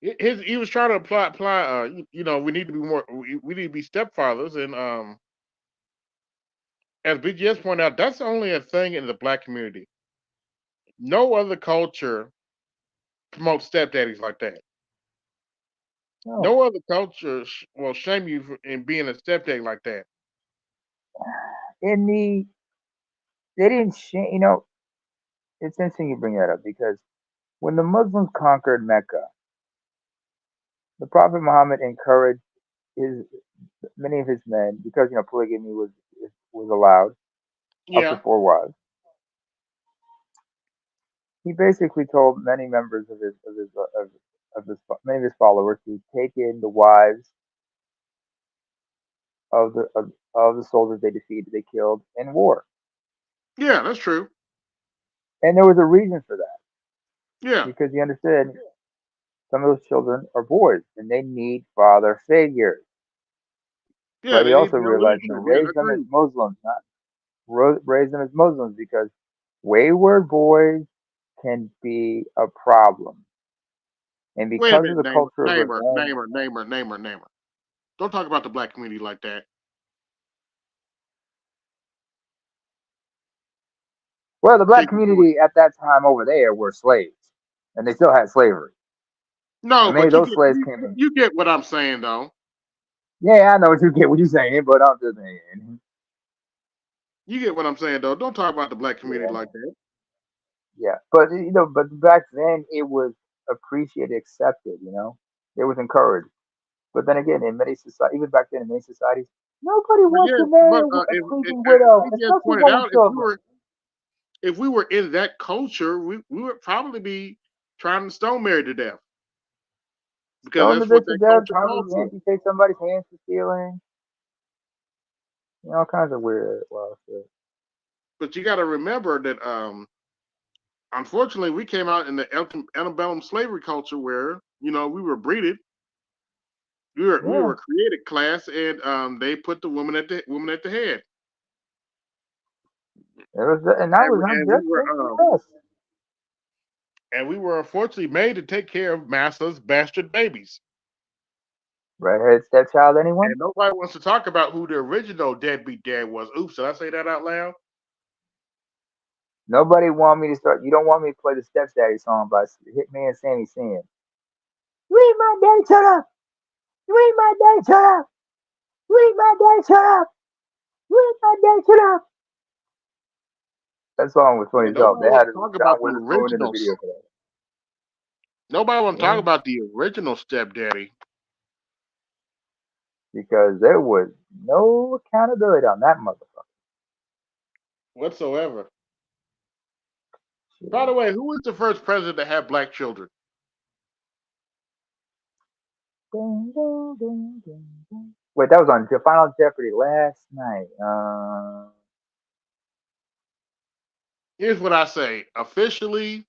he was trying to apply. We need to be more. We need to be stepfathers, and as BGS pointed out, that's only a thing in the black community. No other culture promotes stepdaddies like that. No, No other culture will shame you in being a stepdaddy like that. in the they didn't. It's interesting you bring that up because when the Muslims conquered Mecca, the Prophet Muhammad encouraged his many of his men because polygamy was allowed up to Yeah, 4 wives. He basically told many members of many of his followers to take in the wives of the soldiers they defeated, they killed in war, yeah, that's true. and there was a reason for that Yeah, because he understood some of those children are boys and they need father figures. yeah, But he they need also their realized, leadership. Yeah, raise them as agreed. Muslims, not raise them as Muslims because wayward boys can be a problem. And Wait a because of minute, the culture of revenge, Namer. Don't talk about the black community like that. well, the black Can't you do it? community at that time over there were slaves, and they still had slavery. No, And many of but those slaves came in. you get what I'm saying though. Yeah, I know what you get, what you're saying, but I'm just saying. You get what I'm saying though. Don't talk about the black community Yeah, like that. yeah. But but back then it was appreciated, accepted. It was encouraged. But then again, in many societies, even back then in many societies, nobody But wants yeah, to marry but a if creeping widow, BTS especially pointed one with out, children. if we were in that culture, we would probably be trying to stone Mary to death because Stone the that's what bitch to that death, culture called probably for. amputate somebody's hands for stealing. All kinds of weird, well, shit. But you got to remember that unfortunately we came out in the antebellum slavery culture where we were breeded, we were Yeah, a created class, and they put the woman at the head, and that and was we, not and we just were in us. unfortunately made to take care of masses bastard babies. Redhead stepchild, anyone? And nobody wants to talk about who the original deadbeat dad was. Oops, did I say that out loud? Nobody want me to start. You don't want me to play the Stepdaddy song by Hitman Sammy Sin. Read my daddy, shut up! Read my daddy, shut up! Read my daddy, shut up! Read my daddy, shut up! That song was funny Yeah, as hell. nobody They wants had to talk John about the Witherspoon in the originals. video for that. Nobody wants to talk Yeah, about the original stepdaddy because there was no accountability on that motherfucker. whatsoever. By the Shit. way, who was the first president to have black children? Ding, ding, ding, ding, ding. Wait, that was on Final Jeopardy last night. Here's what I say. Officially,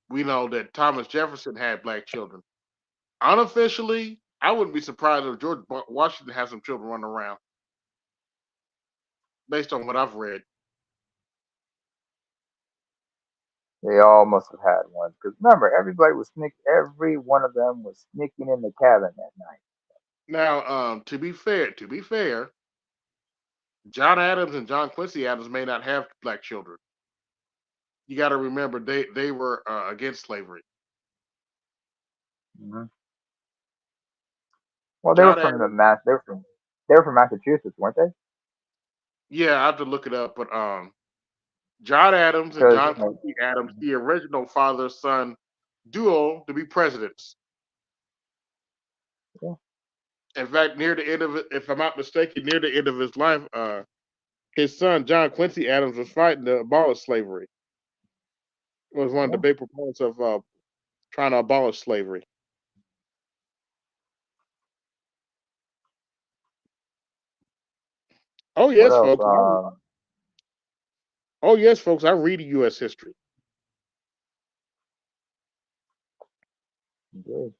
we know that Thomas Jefferson had black children. Unofficially, I wouldn't be surprised if George Washington has some children running around, based on what I've read. They all must have had one. Because remember, everybody was every one of them was sneaking in the cabin that night. Now, to be fair, John Adams and John Quincy Adams may not have black children. You got to remember they were against slavery. Hmm. Well, they were John from the Adams, mass. They were from Massachusetts, weren't they? yeah, I have to look it up, but John Adams and Because John Quincy Adams, the original father son duo to be presidents. yeah, In fact, near the end of it, if I'm not mistaken, near the end of his life, his son John Quincy Adams was fighting to abolish slavery. Was one of the yeah. big proponents of trying to abolish slavery. Oh What yes, else? folks. Oh yes, folks. I read U.S. history. Good.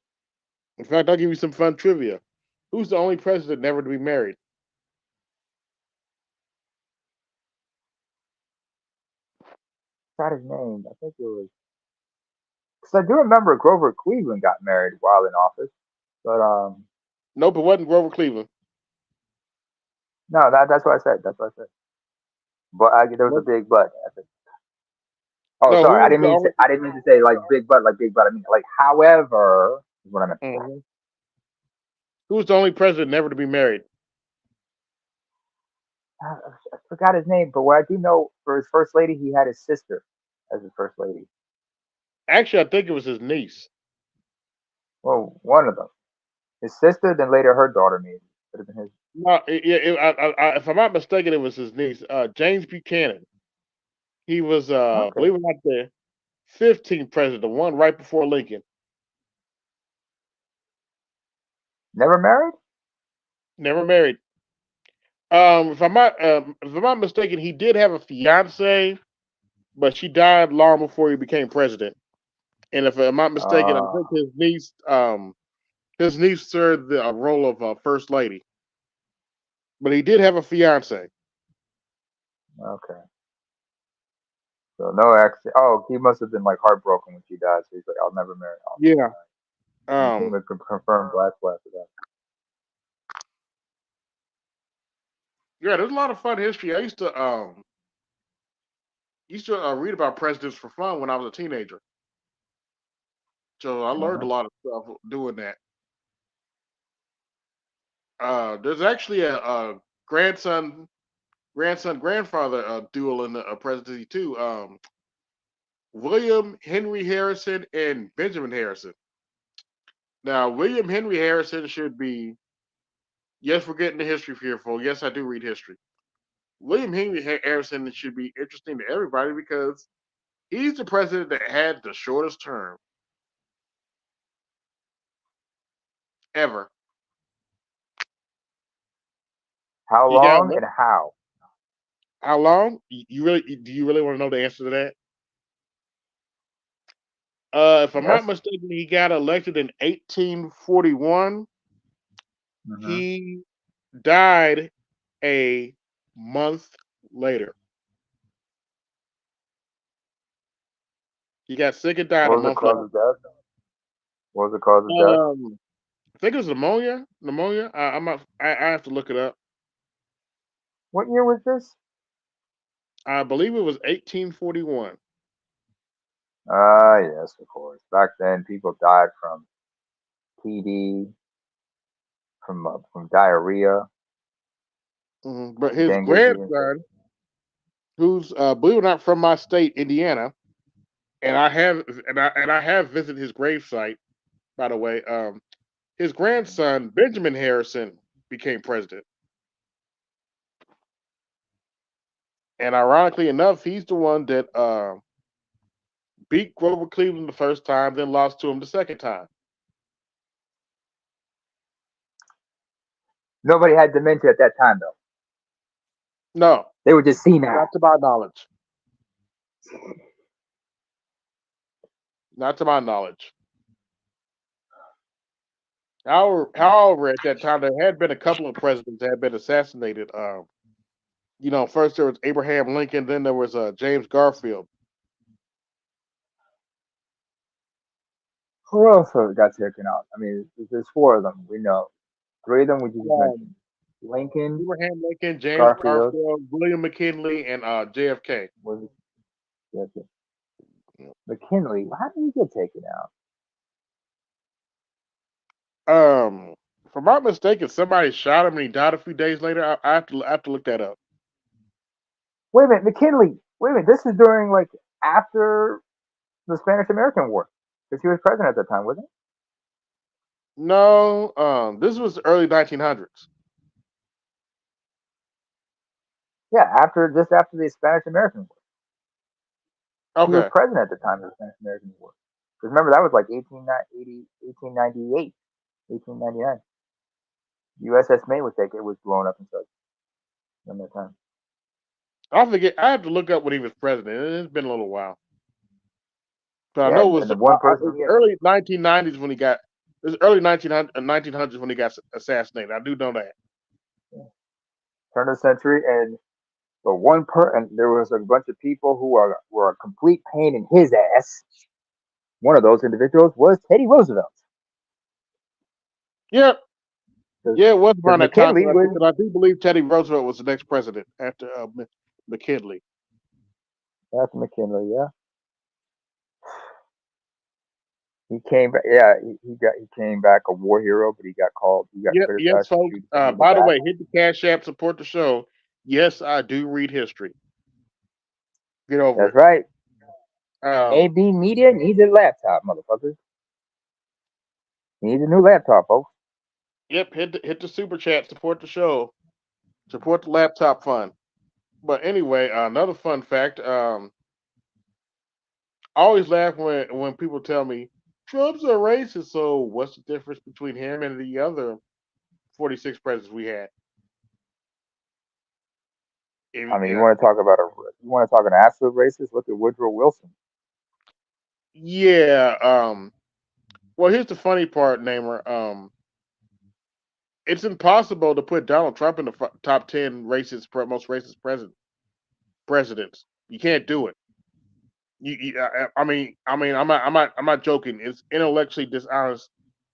In fact, I'll give you some fun trivia. Who's the only president never to be married? Forgot his name. I think it was. Because I do remember Grover Cleveland got married while in office, but Nope, it wasn't Grover Cleveland. no, that's what I said. That's what I said. But there was a Nope. big but. I said, oh, No, sorry. who was the only? I didn't mean to say like big but, like big but. I mean like however is what I meant to say. Mhm. Who was the only president never to be married? I forgot his name, but what I do know for his first lady, he had his sister as his first lady. Actually, I think it was his niece. Well, one of them. His sister, then later her daughter, maybe. Could have been his. No, if I'm not mistaken, it was his niece, James Buchanan. He was, Okay. believe it or not, the 15th president, the one right before Lincoln. Never married? Never married. If I'm not mistaken, he did have a fiance, but she died long before he became president. And if I'm not mistaken, I Uh, think his niece served the role of first lady. But he did have a fiance. okay. So no accident. Oh, he must have been like heartbroken when she died. So he's like, I'll never marry. I'll never Yeah. marry. He became Um. a confirmed black after that. Yeah. There's a lot of fun history. I used to read about presidents for fun when I was a teenager. So I learned a Uh-huh. lot of stuff doing that. There's actually a grandson grandfather duel in the presidency too. William Henry Harrison and Benjamin Harrison. Now, William Henry Harrison should be, yes, we're getting the history here, folks. Yes, I do read history. William Henry Harrison should be interesting to everybody because he's the president that had the shortest term ever. How You got long what? and how? How long? You really do you really want to know the answer to that? If I'm not Yes. mistaken, he got elected in 1841. Mm-hmm. He died a month later. He got sick and died a What was the month later. cause of death? What was the cause of death? I think it was pneumonia. Pneumonia. I'm not. I have to look it up. What year was this? I believe it was 1841. Ah, yes, of course. Back then, people died from TD, from diarrhea, But his dengue being sick. grandson, who's believe it or not from my state, Indiana, and I have visited his gravesite. By the way, his grandson Benjamin Harrison became president, and ironically enough, he's the one that beat Grover Cleveland the first time, then lost to him the second time. Nobody had dementia at that time, though. No, They were just senile. Not to my knowledge. Not to my knowledge. However, at that time there had been a couple of presidents that had been assassinated. First there was Abraham Lincoln, then there was James Garfield. Who else got taken out? I mean, there's four of them. We know. Three of them we just Um, mentioned. Lincoln, Abraham Lincoln, James Garfield, Garfield, William McKinley, and JFK. was it? Yes, yes. McKinley. How did he get taken out? If I'm not mistaken, somebody shot him and he died a few days later. I have to look that up. Wait a minute, McKinley. Wait a minute. This is during like after the Spanish American War, because he was president at that time, wasn't No, this was the early 1900s. he? Yeah, after the Spanish American War, he was Okay, president at the time of the Spanish American War. Because remember that was like 1898, 1899. USS Maine was taken. It was blown up and such in that time. I forget. I have to look up when he was president. It's been a little while, but I Yeah, know and the one it person was he had. early 1990s when he got. It was early 1900s when he got assassinated. I do know that. Yeah, turn of the century, and and there was a bunch of people who were a complete pain in his ass. One of those individuals was Teddy Roosevelt, Yeah, yeah, it was because around that time. McKinley was, Because I do believe Teddy Roosevelt was the next president after McKinley. after McKinley. Yeah, he came back. Yeah, he came back a war hero, but he got called. He got Yep, yes, criticized for folks. shooting somebody in the By the back. way, hit the Cash App, support the show. Yes, I do read history. Get over That's it. right. Um, AB Media needs a laptop, motherfuckers. Needs a new laptop, folks. yep, hit the super chat, support the show, support the laptop fund. But anyway, another fun fact. I always laugh when people tell me Trump's a racist. So what's the difference between him and the other 46 presidents we had? I mean, Yeah, you want to talk an absolute racist? Look at Woodrow Wilson. yeah. Well, here's the funny part, Namer. It's impossible to put Donald Trump in the top 10 most racist presidents. You can't do it. I mean, I'm not joking. It's intellectually dishonest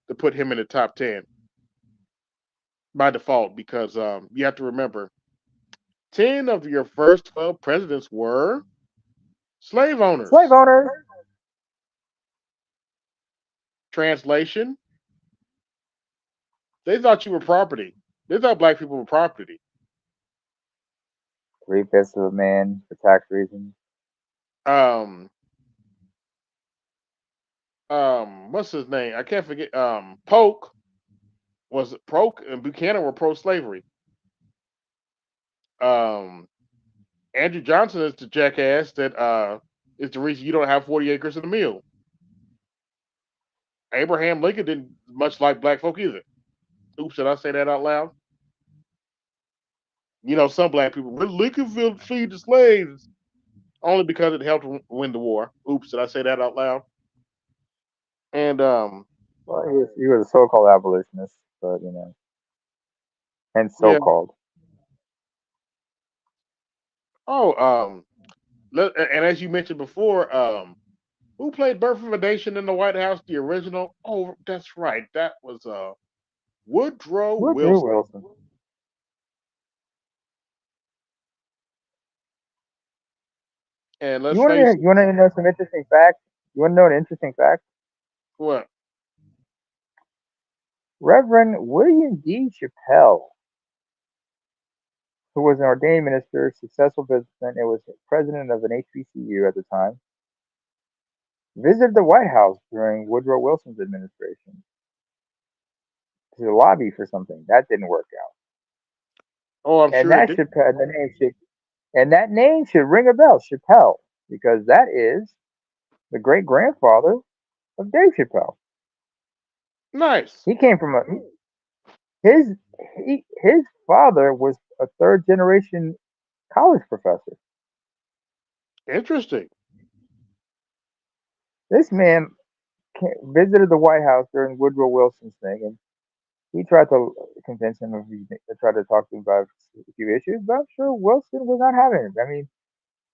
to put him in the top 10 by default because you have to remember 10 of your first 12 presidents were slave Slave owners. owners. Translation: they thought you were property. They thought black people were property. 3/5 of a man for tax reasons. Um, what's his name? I can't forget. Polk and Buchanan were pro-slavery. Um, Andrew Johnson is the jackass that is the reason you don't have 40 acres in the mill. Abraham Lincoln didn't much like black folk either. Oops, did I say that out loud? Some black people, well, Lincoln feed the slaves only because it helped win the war. Oops, did I say that out loud? And Well, he was a so-called abolitionist, but and yeah. so-called. Oh, and as you mentioned before, who played Birth of a Nation in the White House? The original. Oh, that's right. That was Woodrow Woodrow Wilson. Wilson. And let's face it. You want to know some interesting facts? You want to know an interesting fact? What? Reverend William D. Chappelle, who was an ordained minister, successful businessman, and was president of an HBCU at the time, visited the White House during Woodrow Wilson's administration to lobby for something. That didn't work out. Oh, I'm And sure it that did. that name should ring a bell, Chappelle, because that is the great grandfather of Dave Chappelle. Nice. He came from a his father was a third generation college professor. Interesting. This man visited the White House during Woodrow Wilson's thing, and he tried to convince him of tried to talk to him about a few issues, but I'm sure Wilson was not having it. I mean,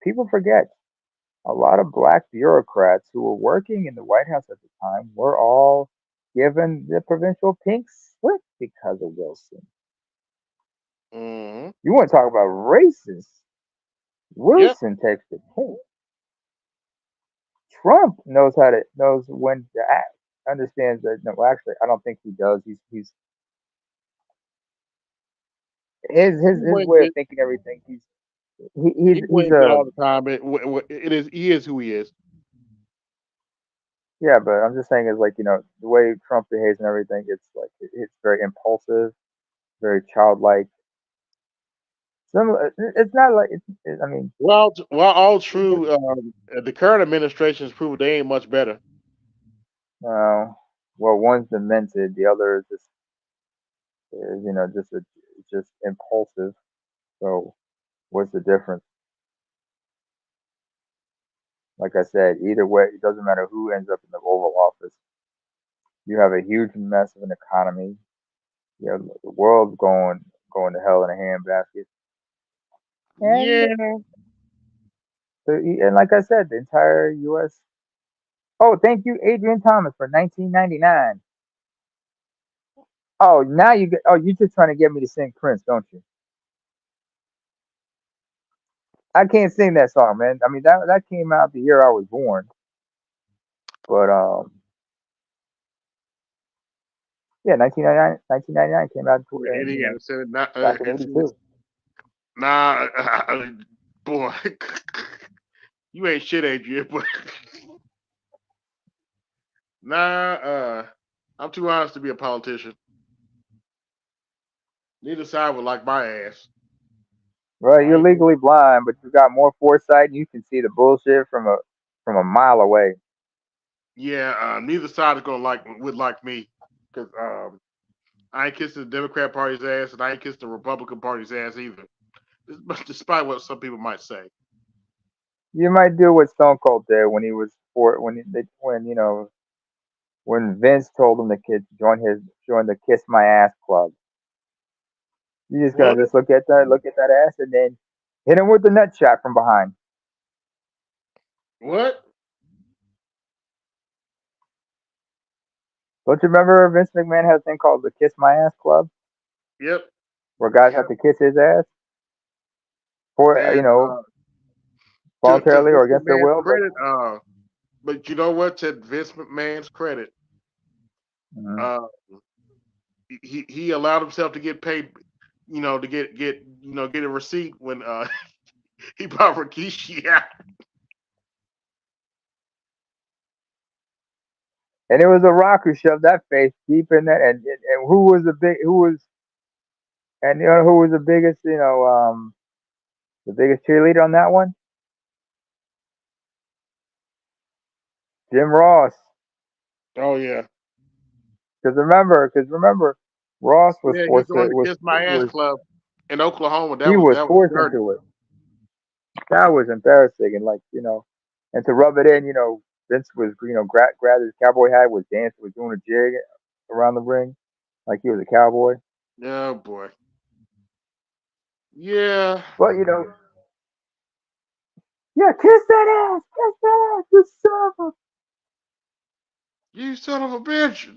people forget a lot of black bureaucrats who were working in the White House at the time were all given the provincial pink slip because of Wilson. Hmm. You want to talk about racist? Yep. Wilson takes the cake. Trump knows when to act. Understands that. No, actually, I don't think he does. He's He his wins way of it. thinking everything. He He's wins it a all the time. It is. He is who he is. yeah, but I'm just saying is like the way Trump behaves and everything. It's like it's very impulsive, very childlike. It's not like I mean, Well, all true. The current administration has proven they ain't much better. uh, well, one's demented, the other is just just impulsive. So what's the difference? Like I said, either way, it doesn't matter who ends up in the Oval Office. You have a huge mess of an economy. You know, the world's going to hell in a handbasket. And Yeah. and like I said, the entire U.S. Oh, thank you, Adrian Thomas, for 1999. Oh, now you get. Oh, you just trying to get me to sing Prince, don't you? I can't sing that song, man. I mean, that came out the year I was born. But yeah, 1999 came out And he had said, "Nah, back in '82. nah, boy, you ain't shit, Adrian." But nah, I'm too honest to be a politician. Neither side would like my ass. Right, I you're ain't gonna. legally blind, but you got more foresight, and you can see the bullshit from a mile away. Yeah, neither side is gonna would like me because I ain't kissing the Democrat Party's ass, and I ain't kissing the Republican Party's ass either. Despite what some people might say. You might do what Stone Cold did when he was when Vince told him the kid to join the Kiss My Ass Club. You're just What? gonna just look at that ass, and then hit him with the nut shot from behind. What? Don't you remember Vince McMahon had a thing called the Kiss My Ass Club, Yep. where guys have to kiss his ass for And to voluntarily or Vince against their McMahon's will, but. credit, but you know what? To Vince McMahon's credit, Mhm. uh, he allowed himself to get paid. To get a receipt when he bought Rikishi out. And it was a Rock who shoved that face deep in that. And who was the biggest, the biggest cheerleader on that one? Jim Ross. Oh yeah, Because remember, Ross was yeah. He forced to joined the Kiss My Ass Club in Oklahoma. he was That was forced dirty. into it. That was embarrassing, and and to rub it in, Vince was grabbed his cowboy hat, was dancing, was doing a jig around the ring like he was a cowboy. Oh boy. Yeah. But yeah, kiss that ass, you son of a You son of a bitch.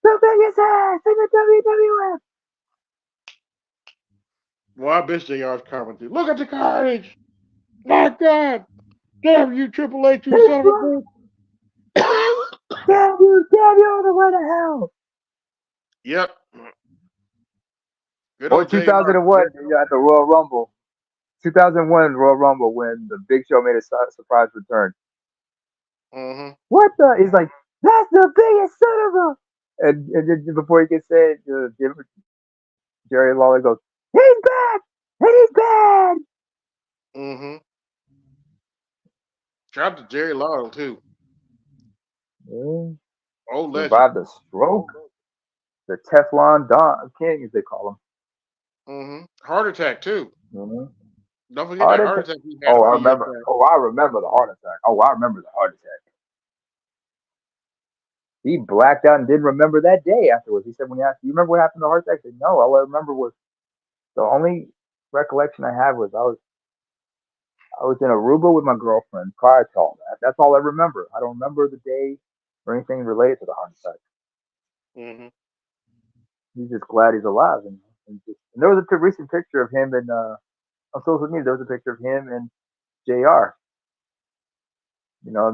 the biggest ass in the WWF. Well, I bet JR's commenting. Look at the carnage. My God. Damn you, Triple H, you He's son of a right. bitch. Damn you all the way to hell. Yep. Good Or old JR. 2001 at the Royal Rumble. 2001 Royal Rumble when the Big Show made a surprise return. Mm-hmm. What the? He's like, that's the biggest son of a. And then before he can say it, Jerry Lawler goes, he's back! And he's bad! Mm-hmm. Shout out to Jerry Lawler, too. Yeah. Old legend. Survived a stroke. The Teflon Don King, as they call him. Heart attack too. Hmm. Don't forget Heart that heart attack. attack he had a Oh, I few years remember. back. Oh, I remember the heart attack. Oh, I remember the heart attack. He blacked out and didn't remember that day afterwards. He said when he asked, "You remember what happened to the heart attack?" I said, "No, all I remember was the only recollection I had was I was in Aruba with my girlfriend prior to all that. That's all I remember. I don't remember the day or anything related to the heart attack. Hmm. He's just glad he's alive." And there was a recent picture of him on social media. There was a picture of him and Jr.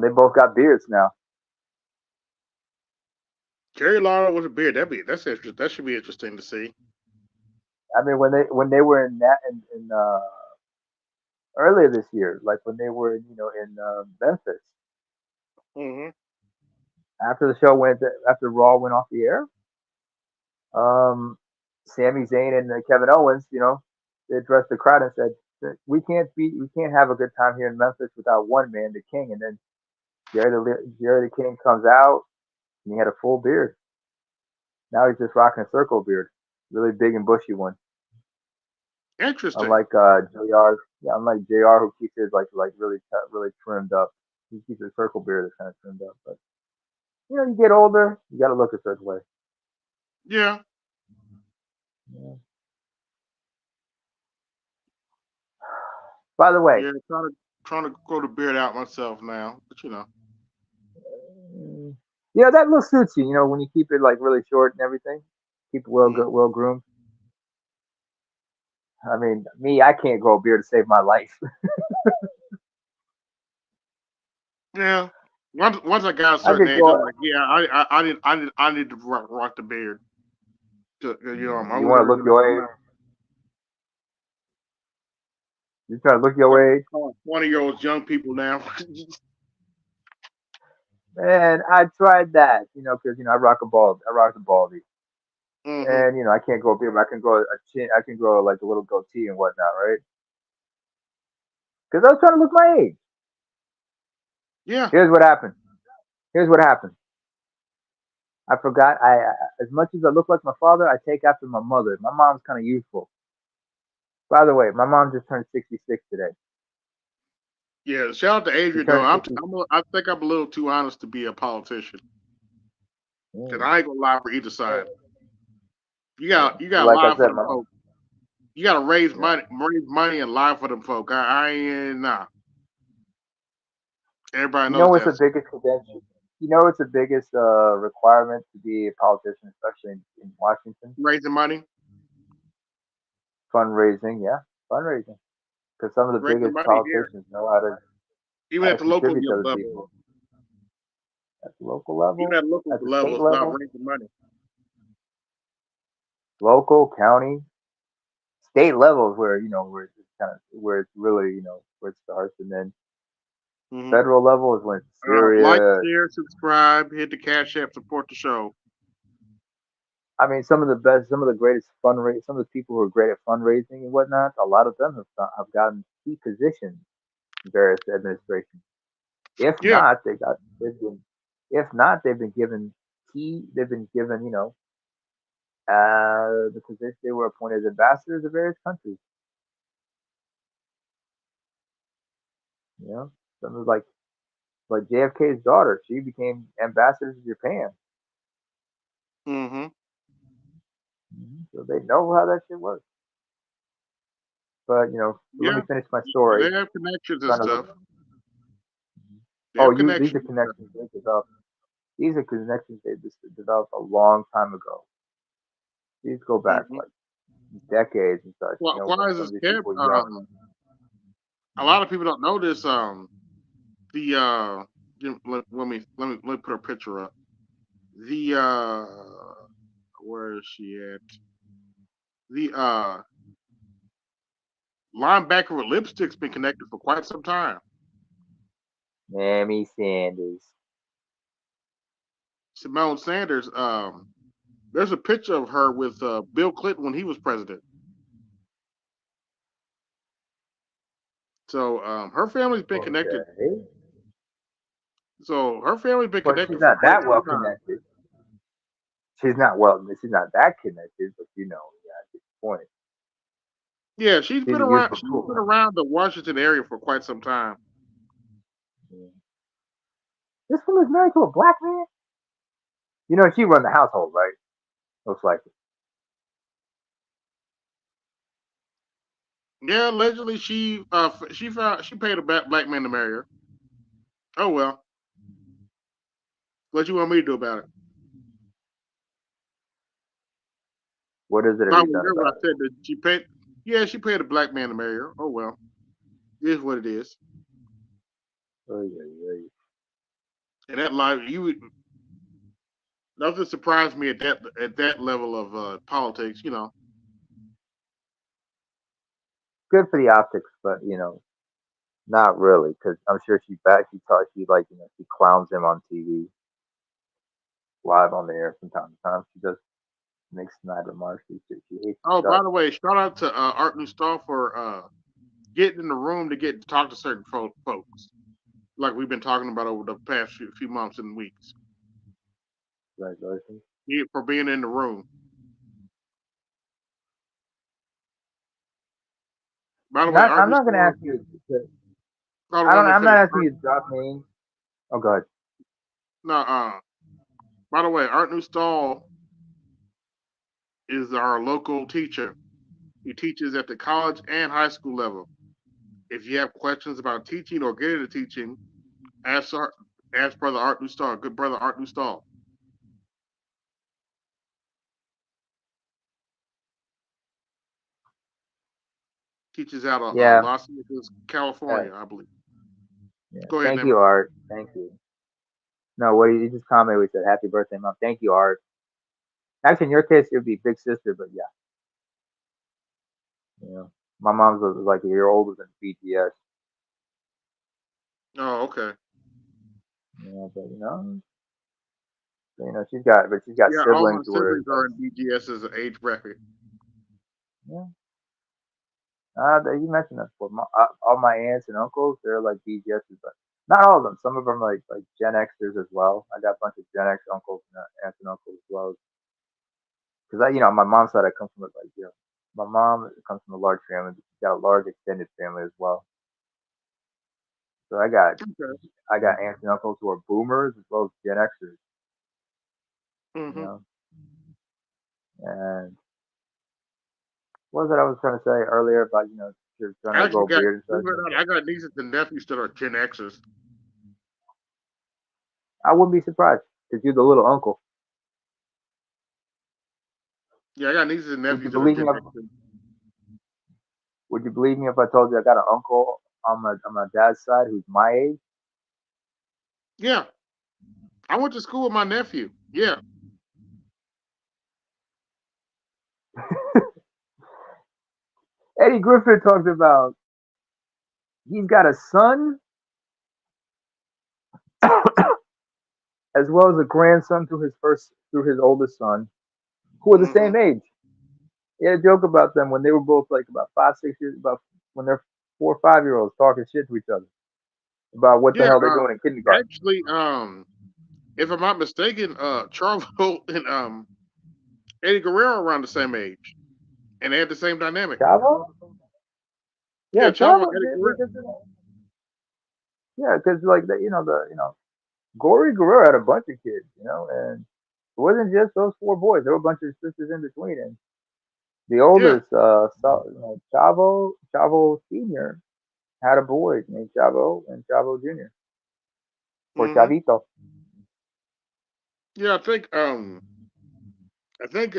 They both got beards now. Jerry Lawler with a beard. That's interesting. That should be interesting to see. I mean, when they were in that in earlier this year, like when they were in Memphis Hmm. after the show after Raw went off the air. Um, Sami Zayn and Kevin Owens, they addressed the crowd and said, we can't have a good time here in Memphis without one man, the King." And then Jerry the King comes out and he had a full beard. Now he's just rocking a circle beard, really big and bushy one. Interesting. Unlike Jr. Yeah, unlike Jr. who keeps his like really trimmed up. He keeps his circle beard that's kind of trimmed up. But you get older, you got to look a certain way. Yeah. Yeah. By the way, Yeah. Trying to grow the beard out myself now, but mm, that look suits you. When you keep it like really short and everything, keep it mm, well groomed. I mean, me, I can't grow a beard to save my life. yeah. Once I got a I certain could age, grow. I'm like, yeah, I need to rock the beard. I'm You want to older. look your I'm age? not You trying to look your age? 20-year-olds, young people now. Man, I tried that. Because I rock a bald. I rock the baldy. Hmm. And I can't grow a beard, but I can grow a chin. I can grow like a little goatee and whatnot, right? Because I was trying to look my age. Yeah. Here's what happened. Here's what happened. I forgot. As much as I look like my father, I take after my mother. My mom's kind of youthful. By the way, my mom just turned 66 today. Yeah. Shout out to She Adrian though. turned 60. I think I'm a little too honest to be a politician. Cause Mm. I ain't gonna lie for either side. You But got to like I lie for said, them folk. You got to yeah. raise money and lie for them folk. I ain't nah. Everybody You knows know what's the that. biggest credential? What's the biggest requirement to be a politician, especially in Washington? Raising money, Fundraising, yeah, fundraising. Because some of the raising biggest money here, politicians know how to even at the local contribute to other level. people at the local Even level, at the local at the level, state it's about level, raising money. local, county, state level is where where it's kind of where it's really where it starts, and then Hmm. federal level is when it's Like, serious. share, subscribe, hit the cash app, support the show. I mean, some of the best, some of the greatest fundraising, some of the people who are great at fundraising and whatnot, a lot of them have gotten key positions in various administrations. If Yeah. not, they've been if not they've been given they've been given the position they were appointed as ambassadors of various countries. Some of like JFK's daughter, she became ambassador to Japan. Hmm. So they know how that shit works. But so let Yeah. me finish my story. They have connections and Trying to look. stuff. They Oh, have these are connections and stuff. connections they developed. These are connections they just developed a long time ago. These go back Hmm. like decades and such. Why When is some this of these kept? people were young. A lot of people don't know this. The let me put a picture up. The where is she at? The linebacker with lipstick's been connected for quite some time. Mammy Sanders. Simone Sanders. There's a picture of her with Bill Clinton when he was president. So her family's been connected. Okay. So her family's been But she's connected for not quite that some well time. connected. She's not that connected, but yeah, I get the point. Yeah, She's a useful She's been tool. around the Washington area for quite some time. Yeah. This woman's married to a black man. You know, she run the household, right? Looks like it. Yeah, allegedly she paid a black man to marry her. Oh well, what you want me to do about it? What is it to By be the way, done you heard what I about it? said that she paid. Yeah, she paid a black man to marry her. Oh well, it is what it is. Oy, oy, oy. And that life, you would nothing surprised me at that level of politics. You know. Good for the optics, but not really, because I'm sure she back. She talks. She like she clowns him on TV, live on the air from time to time. She just makes snide remarks. She hates his Oh, by guts. the way, shout out to Art Newstall for getting in the room to get to talk to certain folks, like we've been talking about over the past few months and weeks. Congratulations. For being in the room. By the way, Not. Art I'm not gonna Newstall. ask you. To, Hold I on, don't. let me I'm not finish. asking you to drop names. Oh, God. No, by the way, Art Newstall is our local teacher. He teaches at the college and high school level. If you have questions about teaching or getting into teaching, ask ask brother Art Newstall, good brother Art Newstall. Teaches out of Yeah. Los Angeles, Uh, California, I believe. yeah. Go ahead, Thank you, Nemmer. Art. Thank you. No, what you just commented. We said happy birthday, mom. Thank you, Art. Actually, in your case, it would be big sister, but yeah, you know, my mom's was like a year older than BTS. Oh, okay. But she's got Yeah, all my siblings where siblings it's like, are in BGS's age bracket. yeah. You mentioned that before. All my aunts and uncles, they're like BGSs, but not all of them. Some of them like Gen Xers as well. I got a bunch of Gen X uncles and aunts and uncles as well. Because my mom's side, I come from like my mom comes from a large family. But she's got a large extended family as well. So Okay. I got aunts and uncles who are boomers as well as Gen Xers. You Mm-hmm. know, and what was it I was trying to say earlier about you're trying I to actually grow got beard and believe such? it or not, I got nieces and nephews that are Gen Xers. I wouldn't be surprised because you're the little uncle. Yeah, I got nieces and Would you nephews that are believe Gen me? Xers. Would you believe me if I told you I got an uncle on my dad's side who's my age? Yeah, I went to school with my nephew. Yeah. Eddie Griffin talks about he's got a son as well as a grandson through his oldest son who are the Mm-hmm. same age. He had a joke about them when they were both like about 5, 6 years about when they're 4 or 5 year olds talking shit to each other about what the Yeah. hell they're doing in kindergarten. Actually, if I'm not mistaken, Charlo and Eddie Guerrero are around the same age, and they had the same dynamic. Chavo? Yeah, Yeah, Chavo Chavo. and Eddie Guerrero. Yeah, because like Gory Guerrero had a bunch of kids, and it wasn't just those four boys. There were a bunch of sisters in between, and the Yeah. oldest, Chavo Senior, had a boy named Chavo and Chavo Junior or Mm-hmm. Chavito. Yeah, I think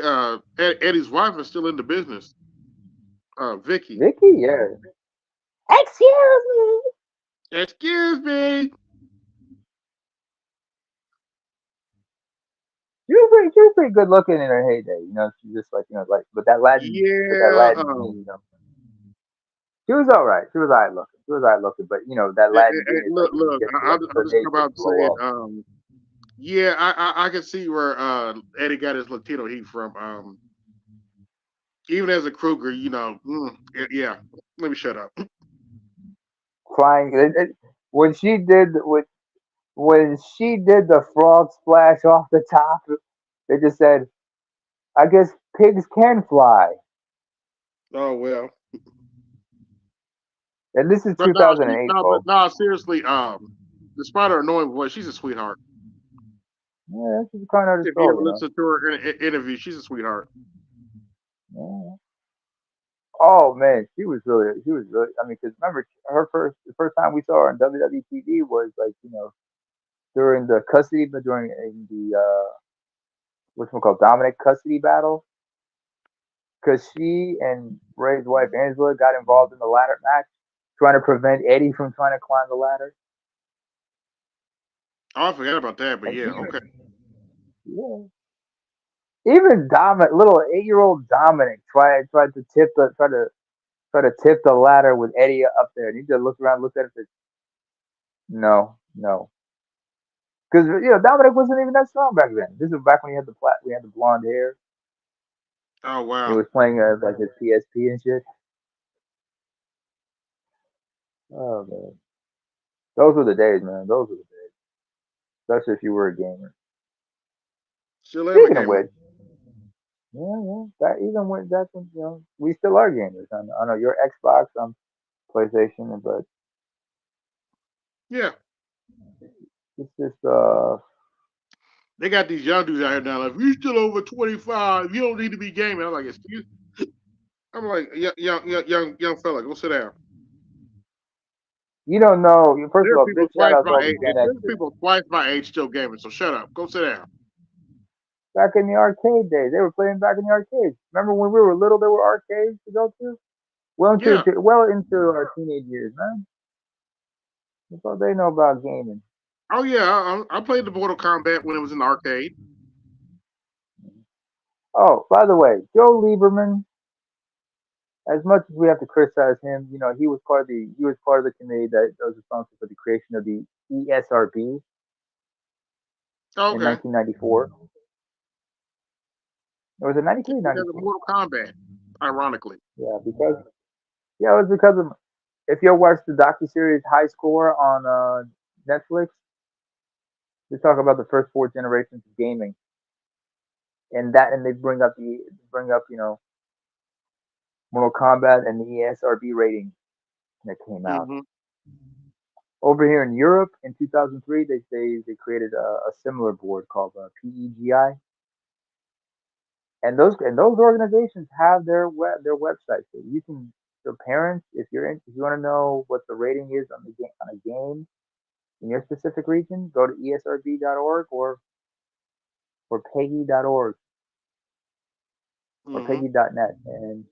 Eddie's wife is still in the business. Vicky. Vicky, yeah. Excuse me. Excuse me. She was pretty good looking in her heyday. She just like like with that Yeah. Latin gene. She was all right. She was all right looking. She was all right looking, but that Latin gene is like Look, when you look. get to I'll, like a I'll certain just age, come they out and say blow it. up. Yeah, I can see where Eddie got his Latino heat from. Even as a Kruger, yeah. Let me shut up. Flying when she did the frog splash off the top, they just said, "I guess pigs can fly." Oh well. And this is But no, 2008, but folks. no, seriously, despite her annoying voice, she's a sweetheart. Yeah, this is a kind hearted If you soul, ever you know. listen to her interview, she's a sweetheart. Yeah. Oh man, she was really. I mean, because remember, the first time we saw her on WWE TV was like, during the custody, but during in the what's it called, Dominic custody battle, because she and Ray's wife Angela got involved in the ladder match, trying to prevent Eddie from trying to climb the ladder. Oh, I forgot about that, but And yeah, even okay. yeah, even Dominic, little 8-year-old Dominic, tried to tip the ladder with Eddie up there, and he just looked around, looked at it, and said, "No, no." Because Dominic wasn't even that strong back then. This is back when he had we had the blonde hair. Oh He wow. was playing like his PSP and shit. Oh man, those were the days, man. Those were the days. Especially if you were a gamer. Still am a Speaking of gamer. which, yeah, yeah, that even when that's when we still are gamers. I know you're Xbox, I'm PlayStation, but Yeah. it's just They got these young dudes out here now. Like, if you're still over 25, you don't need to be gaming. I'm like, excuse. I'm like, young fella, go sit down. you don't know. First of There's all, people big shout twice out to my all the age. Gen There's Xers. people twice my age still gaming. So shut up. Go sit down. Back in the arcade days, they were playing back in the arcades. Remember when we were little, there were arcades to go to. Yeah. Well into our teenage years, man. That's all they know about gaming. Oh yeah. I played the Mortal Kombat when it was in the arcade. Oh, by the way, Joe Lieberman. As much as we have to criticize him, he was part of the committee that was responsible for the creation of the ESRB Oh, in okay. 1994. Or was it 93 or Because of 94? Mortal Kombat, ironically. Yeah, it was because of if you watch the docuseries High Score on Netflix, they talk about the first four generations of gaming, and they bring up Mortal Kombat and the ESRB rating that came out. Hmm. Over here in Europe in 2003, they created a similar board called PEGI, and those organizations have their websites. So you can, so parents, if you want to know what the rating is on the game on a game in your specific region, go to esrb.org or peggy.org or Hmm. peggy.net, and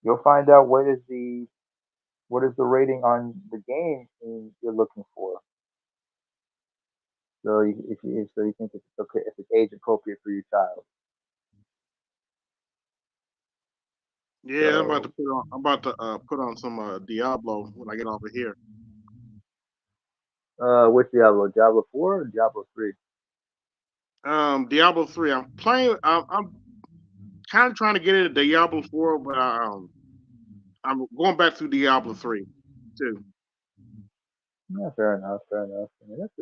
you'll find out what is the rating on the game you're looking for. So you think if it's okay, if it's age appropriate for your child. Yeah, I'm about to So put on. I'm about to put on some Diablo when I get off of here. which Diablo? Diablo 4 or Diablo 3? Diablo 3. I'm playing. I'm kind of trying to get into Diablo 4, but I'm going back to Diablo 3 too. Yeah, fair enough. Fair enough. I mean, that's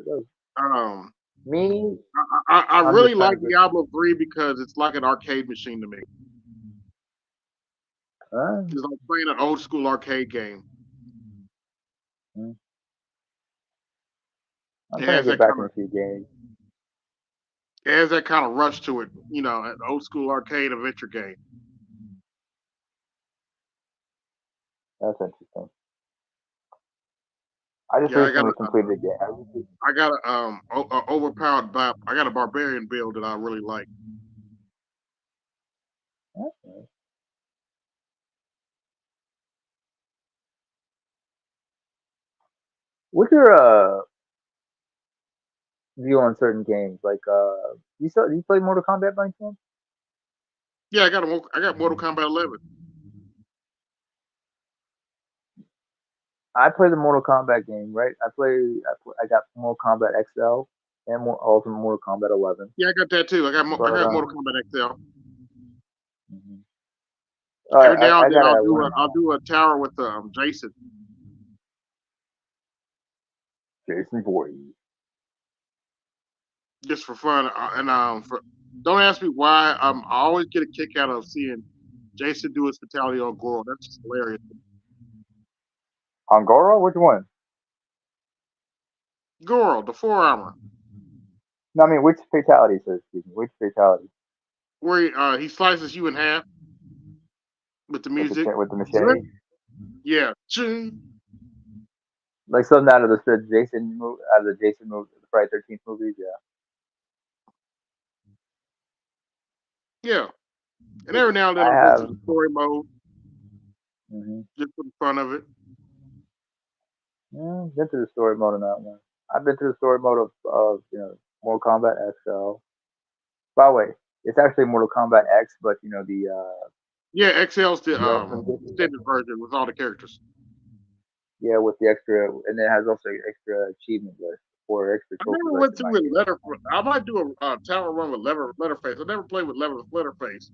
Um, me. I I'm really just trying like to get. Diablo 3 because it's like an arcade machine to me. Uh, It's like playing an old school arcade game. mm, I'm It trying has to get that back kind in of a few games. rush to it. An old school arcade adventure game. That's interesting. I just Yeah, recently completed a game. I got a overpowered. I got a barbarian build that I really like. Okay. What's your view on certain games? Like you play Mortal Kombat by any chance? Yeah, I got Mortal Kombat 11. I play the Mortal Kombat game, right? I got Mortal Kombat XL and Ultimate Mortal Kombat 11. Yeah, I got that too. I But got Mortal Kombat XL. mhm. Every now and I then got a one I'll do a tower with Jason Jason Voorhees. just for fun. And don't ask me why. I always get a kick out of seeing Jason do his fatality on Goro. That's just hilarious. Angora? Which one? Goro, the forearmor, No, I mean which fatality? So excuse me. Which fatality? where he slices you in half with the music. With the Zip. machete? Yeah. Ching. Like something out of the Jason out of the Jason movie, the Friday 13th movies. Yeah. Yeah. And every now and then I I'll go to have. the story mode Hmm. just for the fun of it. Yeah, been through the story mode on that one. I've been through the story mode of Mortal Kombat XL. By the way, it's actually Mortal Kombat X, but Yeah, XL's the ultimate the extended version with all the characters. yeah, with the extra, and it has also extra achievement list or extra I trophy never list went in through my with case. letter. I might do a tower run with Letterface. I never played with Letterface.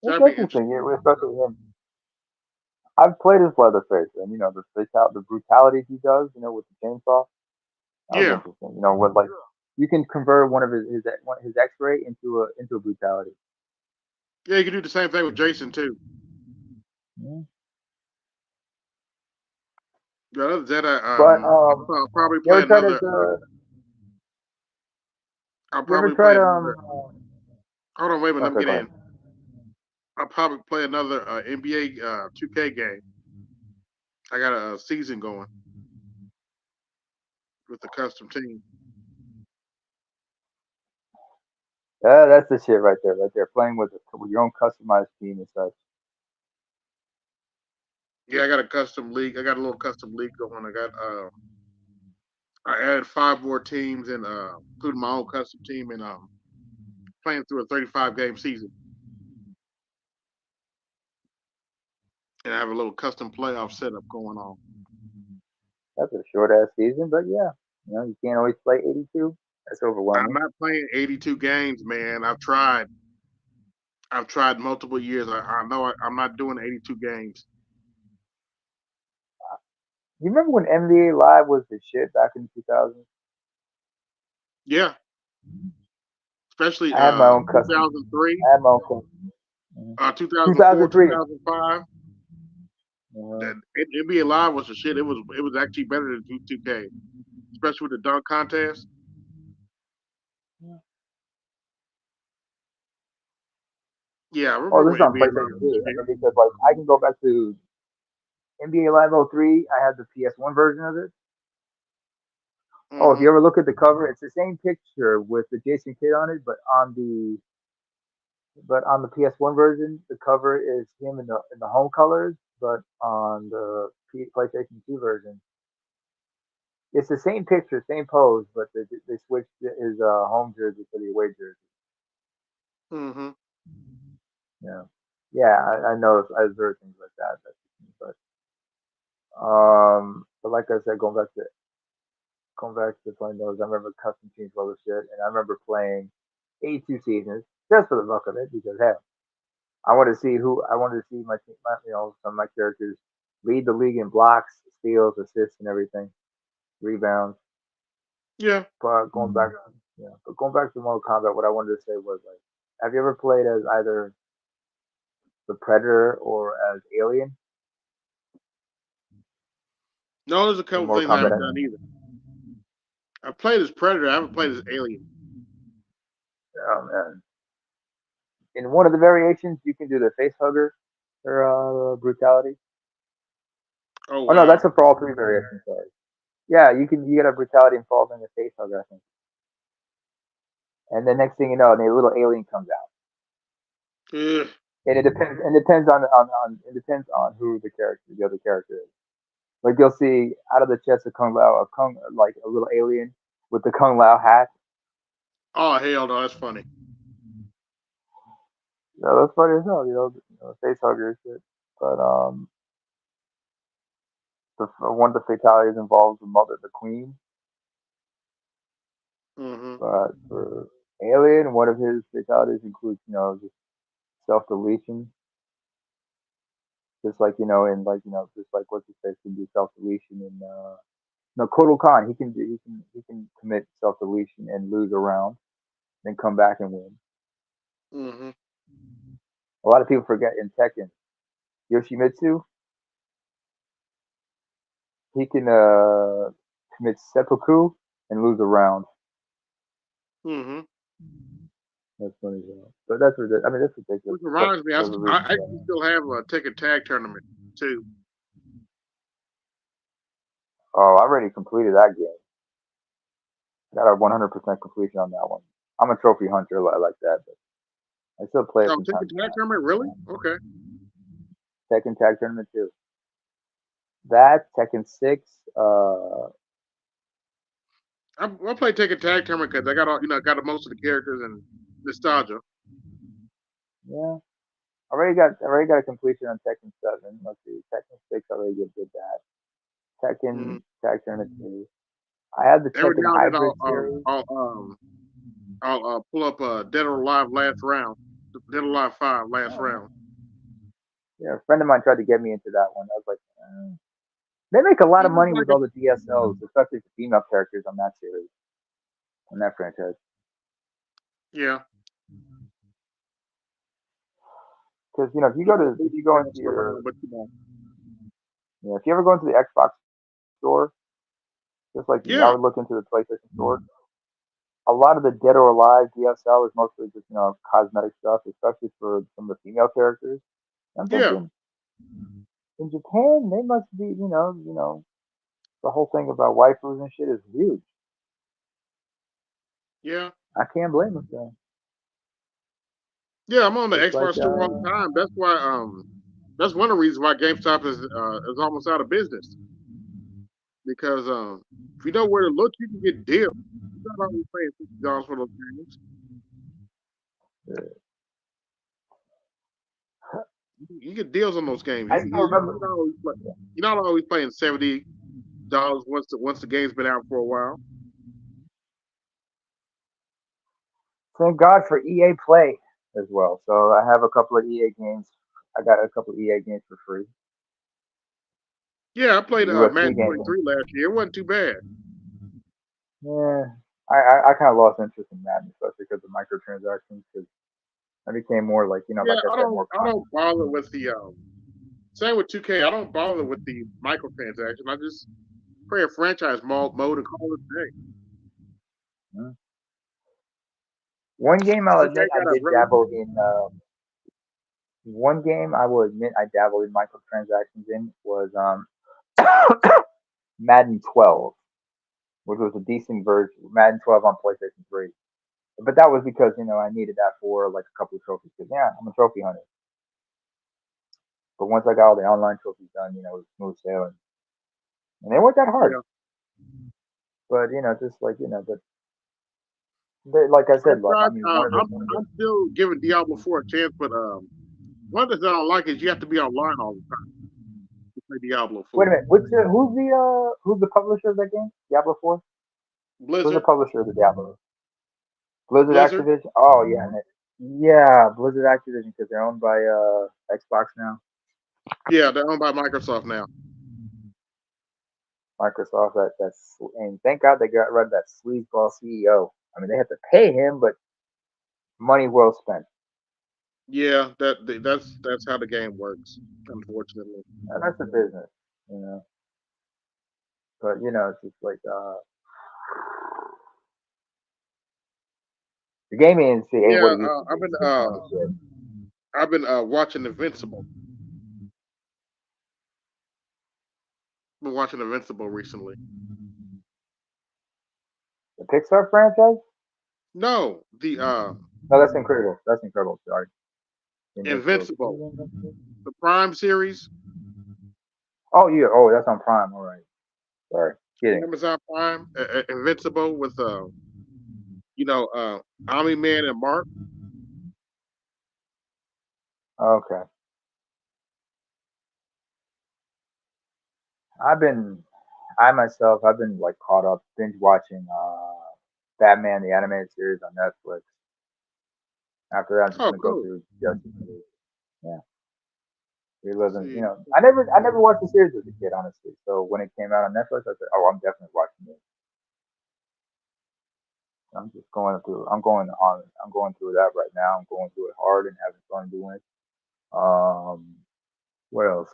So It's that'd be interesting, interesting. yeah, especially him. I've played as Leatherface, and the brutality he does, with the chainsaw. That was Yeah. interesting. With like you can convert one of his X-ray into a brutality. Yeah, you can do the same thing with Jason too. Yeah. Yeah, other than that, But I'll probably you play ever tried another. to? I'll You ever probably play tried another. Hold on, wait a minute. oh, Let me sorry, get go in. ahead. I'll probably play another NBA 2K game. I got a season going with the custom team. Yeah, that's the shit right there, right there. Playing with your own customized team and such. Yeah, I got a custom league. I got a little custom league going. I added five more teams and including my own custom team and playing through a 35 game season. And I have a little custom playoff setup going on. That's a short ass season, but yeah, you can't always play 82. That's I'm overwhelming. not playing 82 games, man. I've tried. I've tried multiple years. I know I'm not doing 82 games. You remember when NBA Live was the shit back in the 2000s? Yeah, especially I had my own custom. 2003, I had my own custom. 2004, 2003. 2005. Uh, That NBA Live was the shit. It was actually better than 2K, especially with the dunk contest. Yeah, I oh, remember this is when on NBA Live PlayStation was the 2. I shit. mean, because like I can go back to NBA Live 03. I had the PS1 version of it. Oh, if Hmm. you ever look at the cover, it's the same picture with the Jason Kidd on it, but on the PS1 version, the cover is him in the home colors. But on the PlayStation 2 version, it's the same picture, same pose, but they switched his home jersey for the away jersey. Hmm. Yeah, yeah, I know. I've heard things like that. But like I said, going back to playing those, I remember custom teams all the shit, and I remember playing 82 seasons just for the fuck of it because hell, I wanted to see some of my characters lead the league in blocks, steals, assists, and everything, rebounds. Yeah. But going back to Mortal Kombat, what I wanted to say was like, have you ever played as either the Predator or as Alien No, there's a in couple Mortal things I Kombat haven't X? done either. I played as Predator. I haven't played as Alien. Man. In one of the variations, you can do the face hugger or brutality. Oh Oh no, wow. that's for all three variations. Sorry. Yeah, you get a brutality involving the face hugger, I think. And the next thing you know, the little alien comes out. Ugh. And it depends on who the other character is. Like you'll see out of the chest of Kung Lao, like a little alien with the Kung Lao hat. Oh hell no, that's funny. That's funny as hell, face hugger and shit. But one of the fatalities involves the mother, the queen. Hmm. But for Alien, one of his fatalities includes, just self deletion. Just like, just like what's his face can do self deletion and no, Kotal Khan, he can commit self deletion and lose a round, then come back and win. Hmm. A lot of people forget in Tekken, Yoshimitsu, he can commit seppuku and lose a round. Mm-hmm. That's funny, though. But that's ridiculous. I mean, that's ridiculous. Which reminds me, There's a I reason for actually that. still have a Tekken Tag tournament too. Oh, I already completed that game. Got a 100% completion on that one. I'm a trophy hunter like that, but I still play it Oh, from time Tekken to Tag tournament, really? time. Okay. Tekken Tag Tournament too. That Tekken 6. I play Tekken Tag tournament because I got all got most of the characters and nostalgia. Yeah, already got a completion on Tekken 7. Let's see, Tekken 6 already did that. Mm-hmm. Tekken Tag Tournament 2. I have the Every Tekken now and then Hybrid series. I'll pull up Dead or Alive last round, Dead or Alive 5 last Oh, round. yeah, a friend of mine tried to get me into that one. I was like, they make a lot Yeah, of it's money like with all the DSLs, especially the female characters on that series, on that franchise. yeah. Because if you go into Bounce your, around, but if you ever go into the Xbox store, just like I yeah, would look into the PlayStation store, a lot of the Dead or Alive DSL is mostly just cosmetic stuff, especially for some of the female characters. I'm yeah, thinking in Japan they must be the whole thing about waifus and shit is huge. yeah, I can't blame them. So. yeah. I'm on the Just like Xbox store all the time. That's one of the reasons why GameStop is almost out of business because if you know where to look, you can get deals. You're not always paying $50 for those games. You get deals on those games. I still remember. You're not always paying $70 once the game's been out for a while. Thank God for EA Play as well. So I have a couple of EA games. I got a couple of EA games for free. Yeah, I played UFC Madden games. 23 last year. It wasn't too bad. Yeah, I kind of lost interest in Madden, especially because of microtransactions. Because I became more like Yeah, like I said, more I content. don't bother with the same with 2K. I don't bother with the microtransaction. I just play a franchise mode and call it a day. Mhm. One game I'll 2K admit I got a did really dabble in. One game I will admit I dabbled in microtransactions in was Madden 12, which was a decent version. Madden 12 on PlayStation 3. But that was because I needed that for like a couple of trophies. Because yeah, I'm a trophy hunter. But once I got all the online trophies done, it was smooth sailing, and they weren't that hard. yeah. But just like but like I I said, like I tried. mean, one of the I'm still giving Diablo 4 a chance, but one of the things I don't like is you have to be online all the time to play Diablo wait a 4. minute. Who's the publisher of that game? Diablo 4. Who's the Blizzard, publisher of the Diablo? Blizzard Blizzard. Activision. Oh yeah, yeah, Blizzard Activision because they're owned by Xbox now. Yeah, they're owned by Microsoft now. Microsoft. And thank God they got rid of that sleazeball CEO. I mean, they had to pay him, but money well spent. Yeah, that's how the game works. Unfortunately. And that's a business, you know. But it's just like the gaming industry ain't what Yeah, it used to be. It's been gone to shit. I've been watching Invincible. Been watching Invincible recently. The Pixar franchise? No, the No, that's incredible. That's incredible. Sorry, Invincible. Invincible, the Prime series, Oh yeah. Oh, that's on Prime. All right. Sorry. Kidding. Amazon Prime, Invincible with Omni Man and Mark. Okay. I've been, I've been like caught up binge watching Batman the animated series on Netflix. After that, I'm just Oh, gonna go cool. through Justice League. Yeah, reliving. See, I never watched the series as a kid, honestly. So when it came out on Netflix, I said, oh, I'm definitely watching it. I'm just going through. I'm going through that right now. I'm going through it hard and having fun doing it. Um, what else?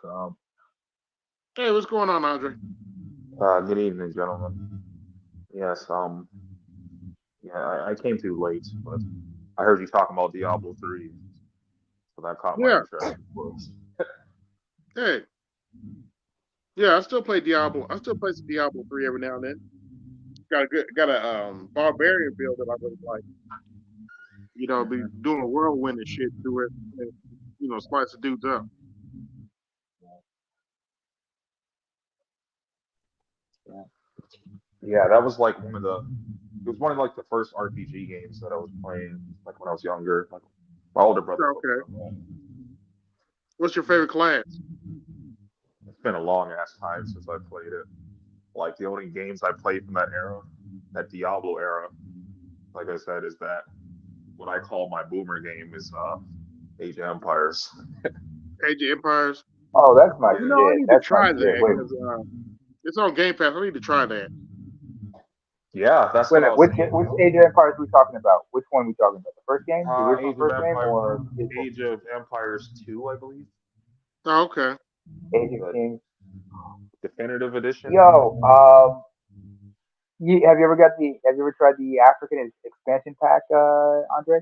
Hey, what's going on, Andre? Good evening, gentlemen. Yes, yeah, I came too late, but I heard you talking about Diablo 3, so that caught my Yeah. interest, of course. Hey. Yeah, I still play Diablo. I still play some Diablo 3 every now and then. Got a barbarian build that I really like. Be doing a whirlwind and shit through it, and slice the dudes up. Yeah, yeah, that was like it was one of like the first RPG games that I was playing, like when I was younger. Like my older brother told me Okay. about that. What's your favorite class? It's been a long ass time since I played it. Like the only games I played from that era, that Diablo era, like I said, is that what I call my boomer game is Age of Empires. Age of Empires. Oh, that's my I shit. need to That's my try shit. that Wait, because it's on Game Pass. I need to try that. Yeah, that's wait what a I minute. was Which saying, which bro. Age of Empires are we talking about? Which one are we talking about? The first game, the original Age of first game, Empires, or the sequel? Age of Empires 2, I believe. Oh, okay. Age of The Kings. definitive edition. Yo, have you ever have you ever tried the African expansion pack, Andre?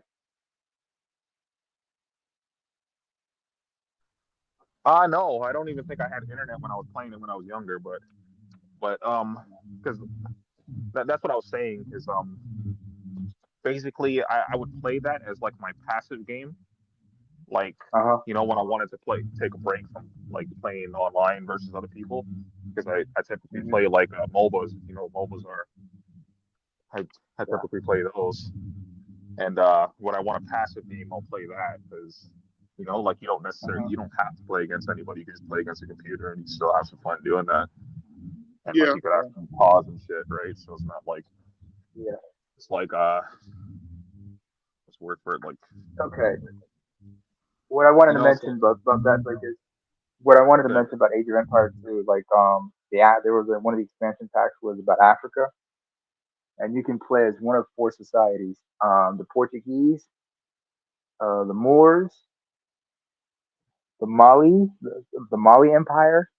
No, I don't even think I had internet when I was playing it when I was younger, but because that's what I was saying. Because basically I would play that as like my passive game, like Uh huh. when I wanted to take a break from like playing online versus other people, because I typically Hmm. play like MOBAs. MOBAs are I I Yeah. typically play those. And when I want a passive game, I'll play that because like Uh-huh. you don't have to play against anybody. You can just play against a computer and you still have some fun doing that. And like Yeah. you could Yeah. actually pause and shit, right? So it's not like Yeah. it's like what's the word for it? Like Okay. What I wanted to it's mention about that, like, is what I wanted to good. mention about Age of Empires too. Like, there was one of the expansion packs was about Africa, and you can play as one of four societies: the Portuguese, the Moors, the Mali Empire,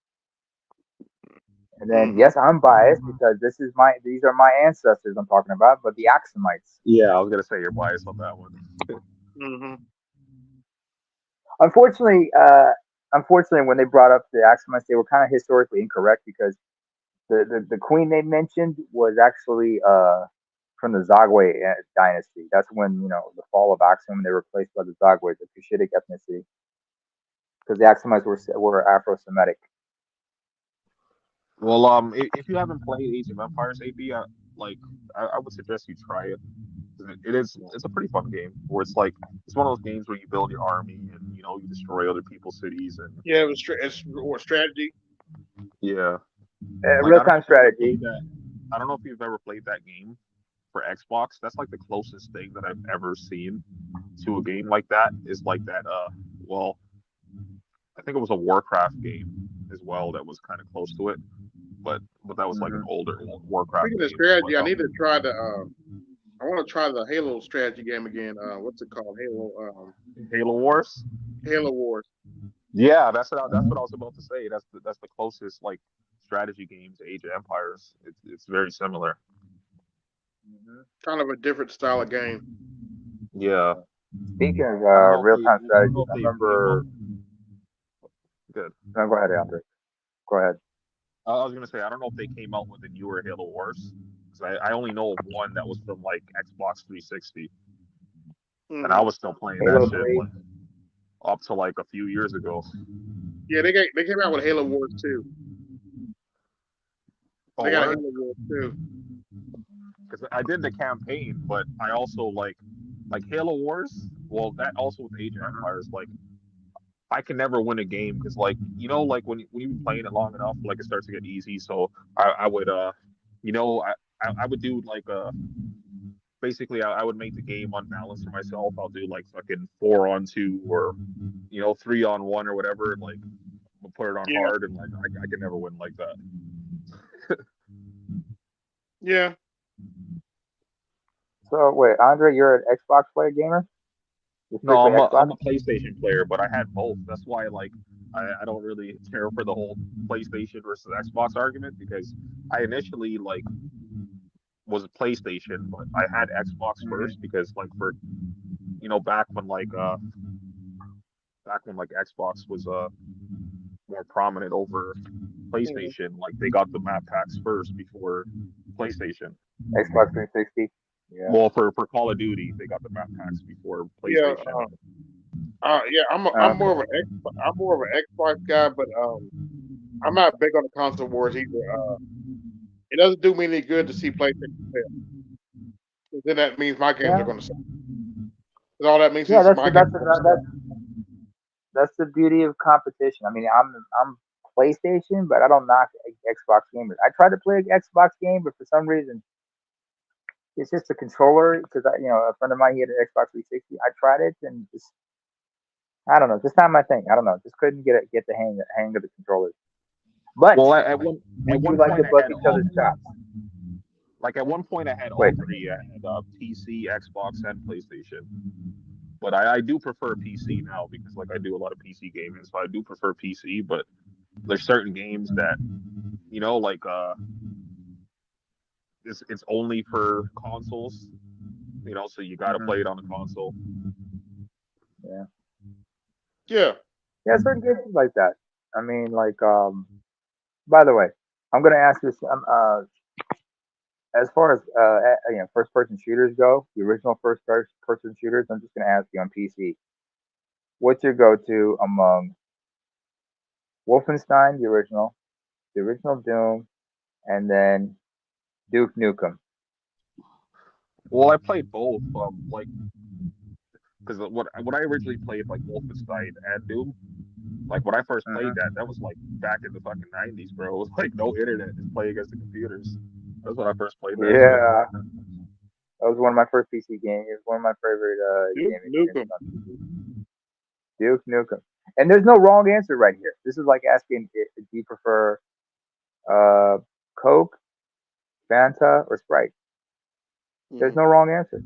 and then Hmm. yes, I'm biased because these are my ancestors I'm talking about, but the Axumites. Yeah, I was gonna say you're biased on that one. Hmm. Unfortunately, unfortunately, when they brought up the Axumites, they were kind of historically incorrect because the queen they mentioned was actually from the Zagwe dynasty. That's when the fall of Axum. They were replaced by the Zagwe, the Cushitic ethnicity, because the Axumites were Afro-Semitic. Well, if you haven't played Age of Empires, AB, like I would suggest you try it. It's a pretty fun game where it's one of those games where you build your army and you destroy other people's cities and Yeah, it's or strategy. yeah. Like Real time strategy. I don't know if you've ever played that game for Xbox. That's like the closest thing that I've ever seen to a game like that is like that. Well, I think it was a Warcraft game as well that was kind of close to it, but that was like an Hmm. older Warcraft Speaking of game. But strategy, I need to try the. I want to try the Halo strategy game again. What's it called? Halo Wars. Halo Wars. Yeah, that's what I Hmm. was about to say. That's the closest like strategy game to Age of Empires. It's very similar. Hmm. Kind of a different style of game. Yeah, Speaking of real time I don't know strategies, if I they came out remember. good. No, go ahead, Andre. Go ahead. I was gonna say I don't know if they came out with the newer Halo Wars because I only know of one that was from like Xbox 360, and I Hmm. was still playing that Halo shit 3. like up to like a few years ago. Yeah, they came out with Halo Wars too. Oh, They got a word? Halo Wars too. Because I did the campaign, but I also like Halo Wars. Well, that also with Age of Uh-huh. Empires, like I can never win a game because like like when you've been playing it long enough, like it starts to get easy. So I would you know I would do like basically I would make the game unbalanced for myself. I'll do like fucking 4-on-2 or 3-on-1 or whatever. Like I'll put it on Yeah, hard and like I can never win like that. yeah. So wait, Andre, you're an Xbox player gamer? You No, strictly Xbox? I'm a PlayStation player, but I had both. That's why like I don't really care for the whole PlayStation versus Xbox argument because I initially like was a PlayStation, but I had Xbox first Hmm. because like for back when like Xbox was more prominent over PlayStation, like they got the map packs first before PlayStation. Xbox 360. Yeah. Well, for Call of Duty, they got the map packs before Yeah, PlayStation. yeah. I'm more of Okay. I'm more of an Xbox guy, but I'm not big on the console wars either. It doesn't do me any good to see PlayStation fail. 'Cause then that means my games are Yeah. going to suck. 'Cause all that means Yeah. is my games are going to suck. That's the beauty of competition. I mean, I'm PlayStation, but I don't knock Xbox gamers. I tried to play an Xbox game, but for some reason, it's just a controller. Because a friend of mine he had an Xbox 360. I tried it and just I don't know, just not my thing. I don't know, just couldn't get the hang of the controllers. But Well, we at do one like to point I bust had each all other's three. chops. Like at one point I had Wait, all three. I had PC, Xbox, and PlayStation. But I do prefer PC now because like I do a lot of PC gaming, so I do prefer PC. But there's certain games that like it's only for consoles. So you got to play it hmm on the console. yeah, Yeah. yeah, certain games is like that. I mean, like by the way, I'm gonna ask this. As far as first person shooters go, the original person shooters, I'm just gonna ask you on PC, what's your go to among Wolfenstein, the original Doom, and then Duke Nukem? Well, I played both. Like because what I originally played like Wolfenstein and Doom. Like when I first played that, Hmm. that was like back in the fucking 90s, bro. It was like no internet, just playing against the computers. That's when I first played that shit. Yeah, that was one of my first PC games. It was one of my favorite Duke game experiences Nukem. on PC. Duke Nukem. And there's no wrong answer right here. This is like asking, do you prefer uh, Coke, Fanta, or Sprite? There's Mhm. no wrong answer.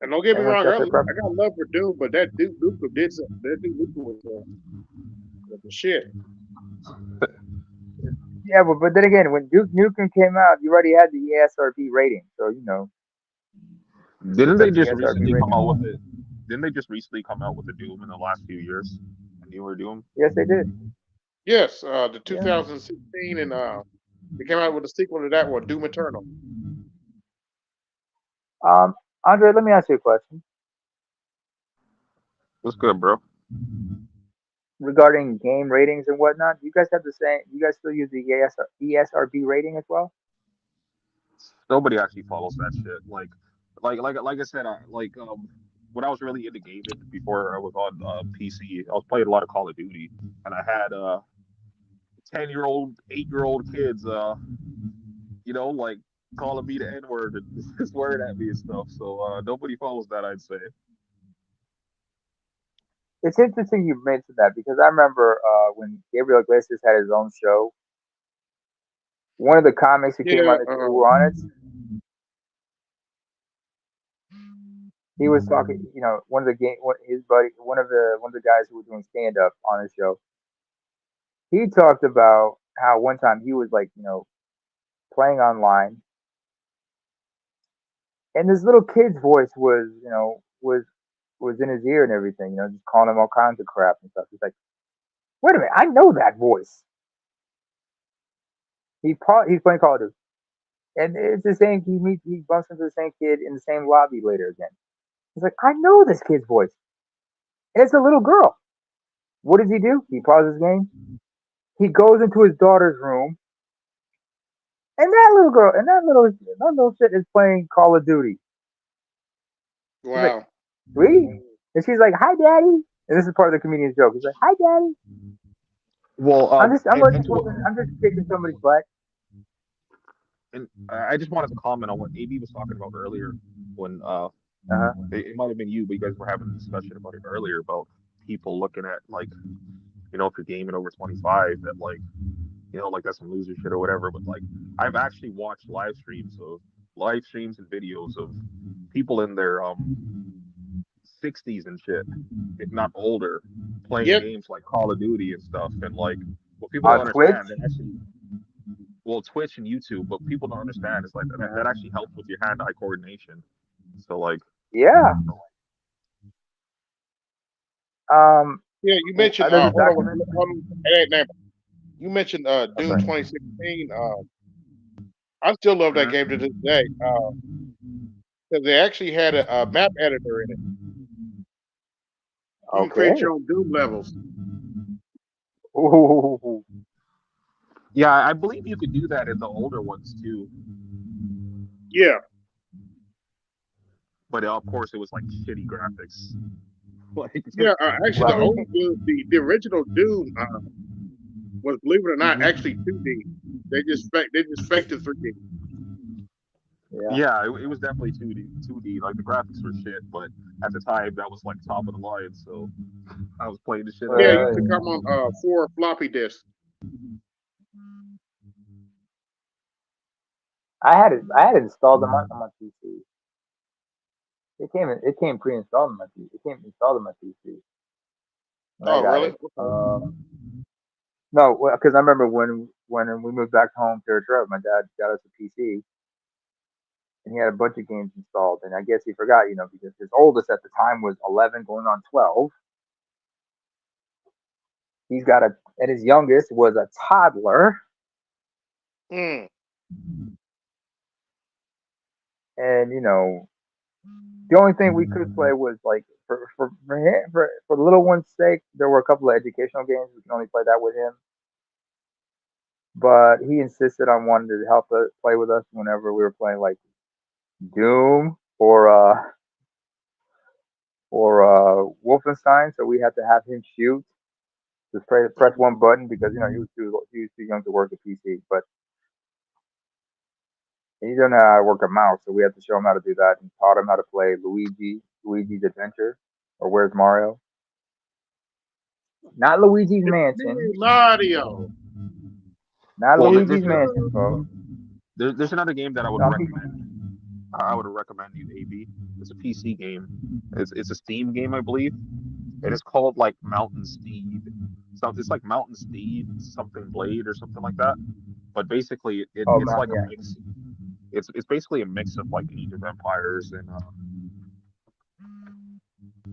And don't get me Everyone's wrong, got their I preference. got love for Doom, but that Duke Nukem did some, that Duke Nukem was the shit. Yeah, but then again, when Duke Nukem came out, you already had the ESRB rating. So, you Didn't they set the just ESRB recently come out with rating. it? Didn't they just recently come out with the Doom in the last few years? A newer Doom? Yes, they did. Yes, the Yeah. 2016, and they came out with a sequel to that one, Doom Eternal. Um, Andre, let me ask you a question What's good, bro? regarding game ratings and whatnot. Do you guys have the same? You guys still use the ESRB rating as well? Nobody actually follows that shit. Like I said, when I was really into gaming before I was on PC, I was playing a lot of Call of Duty, and I had 10-year-old, 8-year-old kids, like calling me the N word and swearing at me and stuff. So nobody follows that, I'd say. It's interesting you mentioned that because I remember when Gabriel Iglesias had his own show. One of the comics who came Yeah, on the who were on it, he was talking. One of the his buddy, one of the guys who was doing stand up on his show. He talked about how one time he was like, playing online, and this little kid's voice was in his ear and everything. Just calling him all kinds of crap and stuff. He's like, wait a minute, I know that voice. He's playing Call of Duty, and it's the same. He bumps into the same kid in the same lobby later again. He's like, I know this kid's voice, and it's a little girl. What does he do? He pauses the game. He goes into his daughter's room, and that little shit is playing Call of Duty. He's like, wow. sweet, and she's like, hi, daddy. And this is part of the comedian's joke. He's like, hi, daddy. Well, I'm just kicking somebody's butt. and I just wanted to comment on what AB was talking about earlier when Uh huh. it might have been you, but you guys were having a discussion about it earlier about people looking at like if you're gaming over 25 that like like that's some loser shit or whatever. But like I've actually watched live streams and videos of people in their '60s and shit, if not older, playing Yep. games like Call of Duty and stuff. And like, what people don't On Twitch. understand, that actually, well, Twitch and YouTube, but people don't understand is like that actually helps with your hand-eye coordination. So like, Yeah. Yeah, you mentioned There's a hold on, documentary. you mentioned Doom Okay. 2016. I still love that game to this day. Because they actually had a map editor in it. You can create Okay. your own Doom levels. Ooh. yeah, I believe you could do that in the older ones too. Yeah. But of course, it was like shitty graphics. Like, Yeah, actually, the Well, old Doom, the original Doom was, believe it or not, Mhm. actually 2D. They just faked it 3D. Yeah, it was definitely 2D. Like the graphics were shit, but at the time that was like top of the line, so I was playing the shit out Yeah, of it that. used to come on 4 floppy disks. I had it installed on my PC. It came pre-installed on my PC. It came installed on my PC when I Oh, got really? it. Okay. No, because I remember when we moved back home to Detroit, my dad got us a PC and he had a bunch of games installed. And I guess he forgot, because his oldest at the time was 11, going on 12. And his youngest was a toddler. Mm. And the only thing we could play was like for the little one's sake, there were a couple of educational games. We can only play that with him. But he insisted on wanting to help us play with us whenever we were playing like Doom or Wolfenstein. So we had to have him shoot. Just press one button because he was too young to work a PC. But he didn't know how to work a mouse, so we had to show him how to do that and taught him how to play Luigi's Adventure, or Where's Mario? Not Luigi's It's Mansion. me, Mario. Not Well, Luigi's Mansion, folks. there's another game that I would Donkey. recommend. I would recommend you, AB. It's a PC game. It's a Steam game, I believe. It is called like Mountain Steed. So it's like Mountain Steed, something Blade or something like that. But basically, Oh, it's like a yeah. mix. It's basically a mix of like Age of Empires and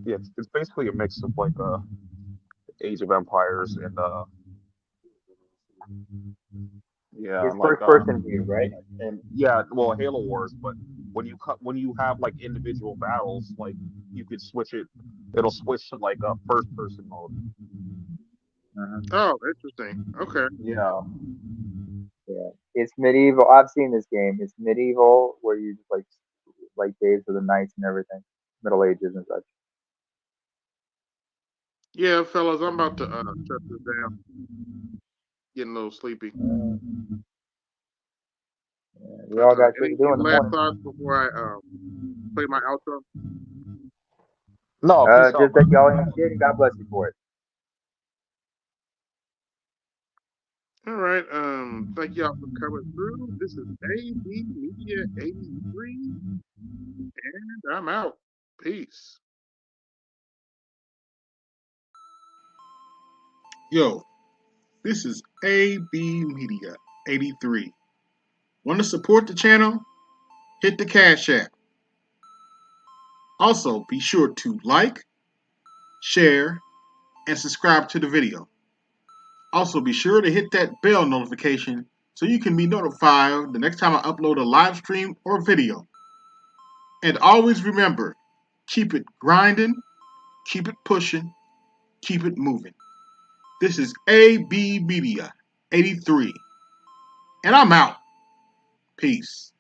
yeah, it's basically a mix of like Age of Empires and yeah, It's and like first person view, right? and yeah, well, Halo Wars. But when you have like individual battles, like you could switch it. It'll switch to like a first person mode. Oh, interesting. Okay. Yeah. Yeah. It's medieval. I've seen this game. It's medieval, where you just like Days of the Knights and everything, Middle Ages and such. Yeah, fellas, I'm about to shut this down. Getting a little sleepy. We all got shit to Any do in the last morning. thoughts before I play my outro? No, peace out, Just that brother. y'all ain't shit, and God bless you for it. All right. Thank y'all for coming through. This is AB Media 83, and I'm out. Peace. Yo, this is AB Media 83. Want to support the channel? Hit the Cash App. Also, be sure to like, share, and subscribe to the video. Also, be sure to hit that bell notification so you can be notified the next time I upload a live stream or video. And always remember, keep it grinding, keep it pushing, keep it moving. This is AB Media 83, and I'm out. Peace.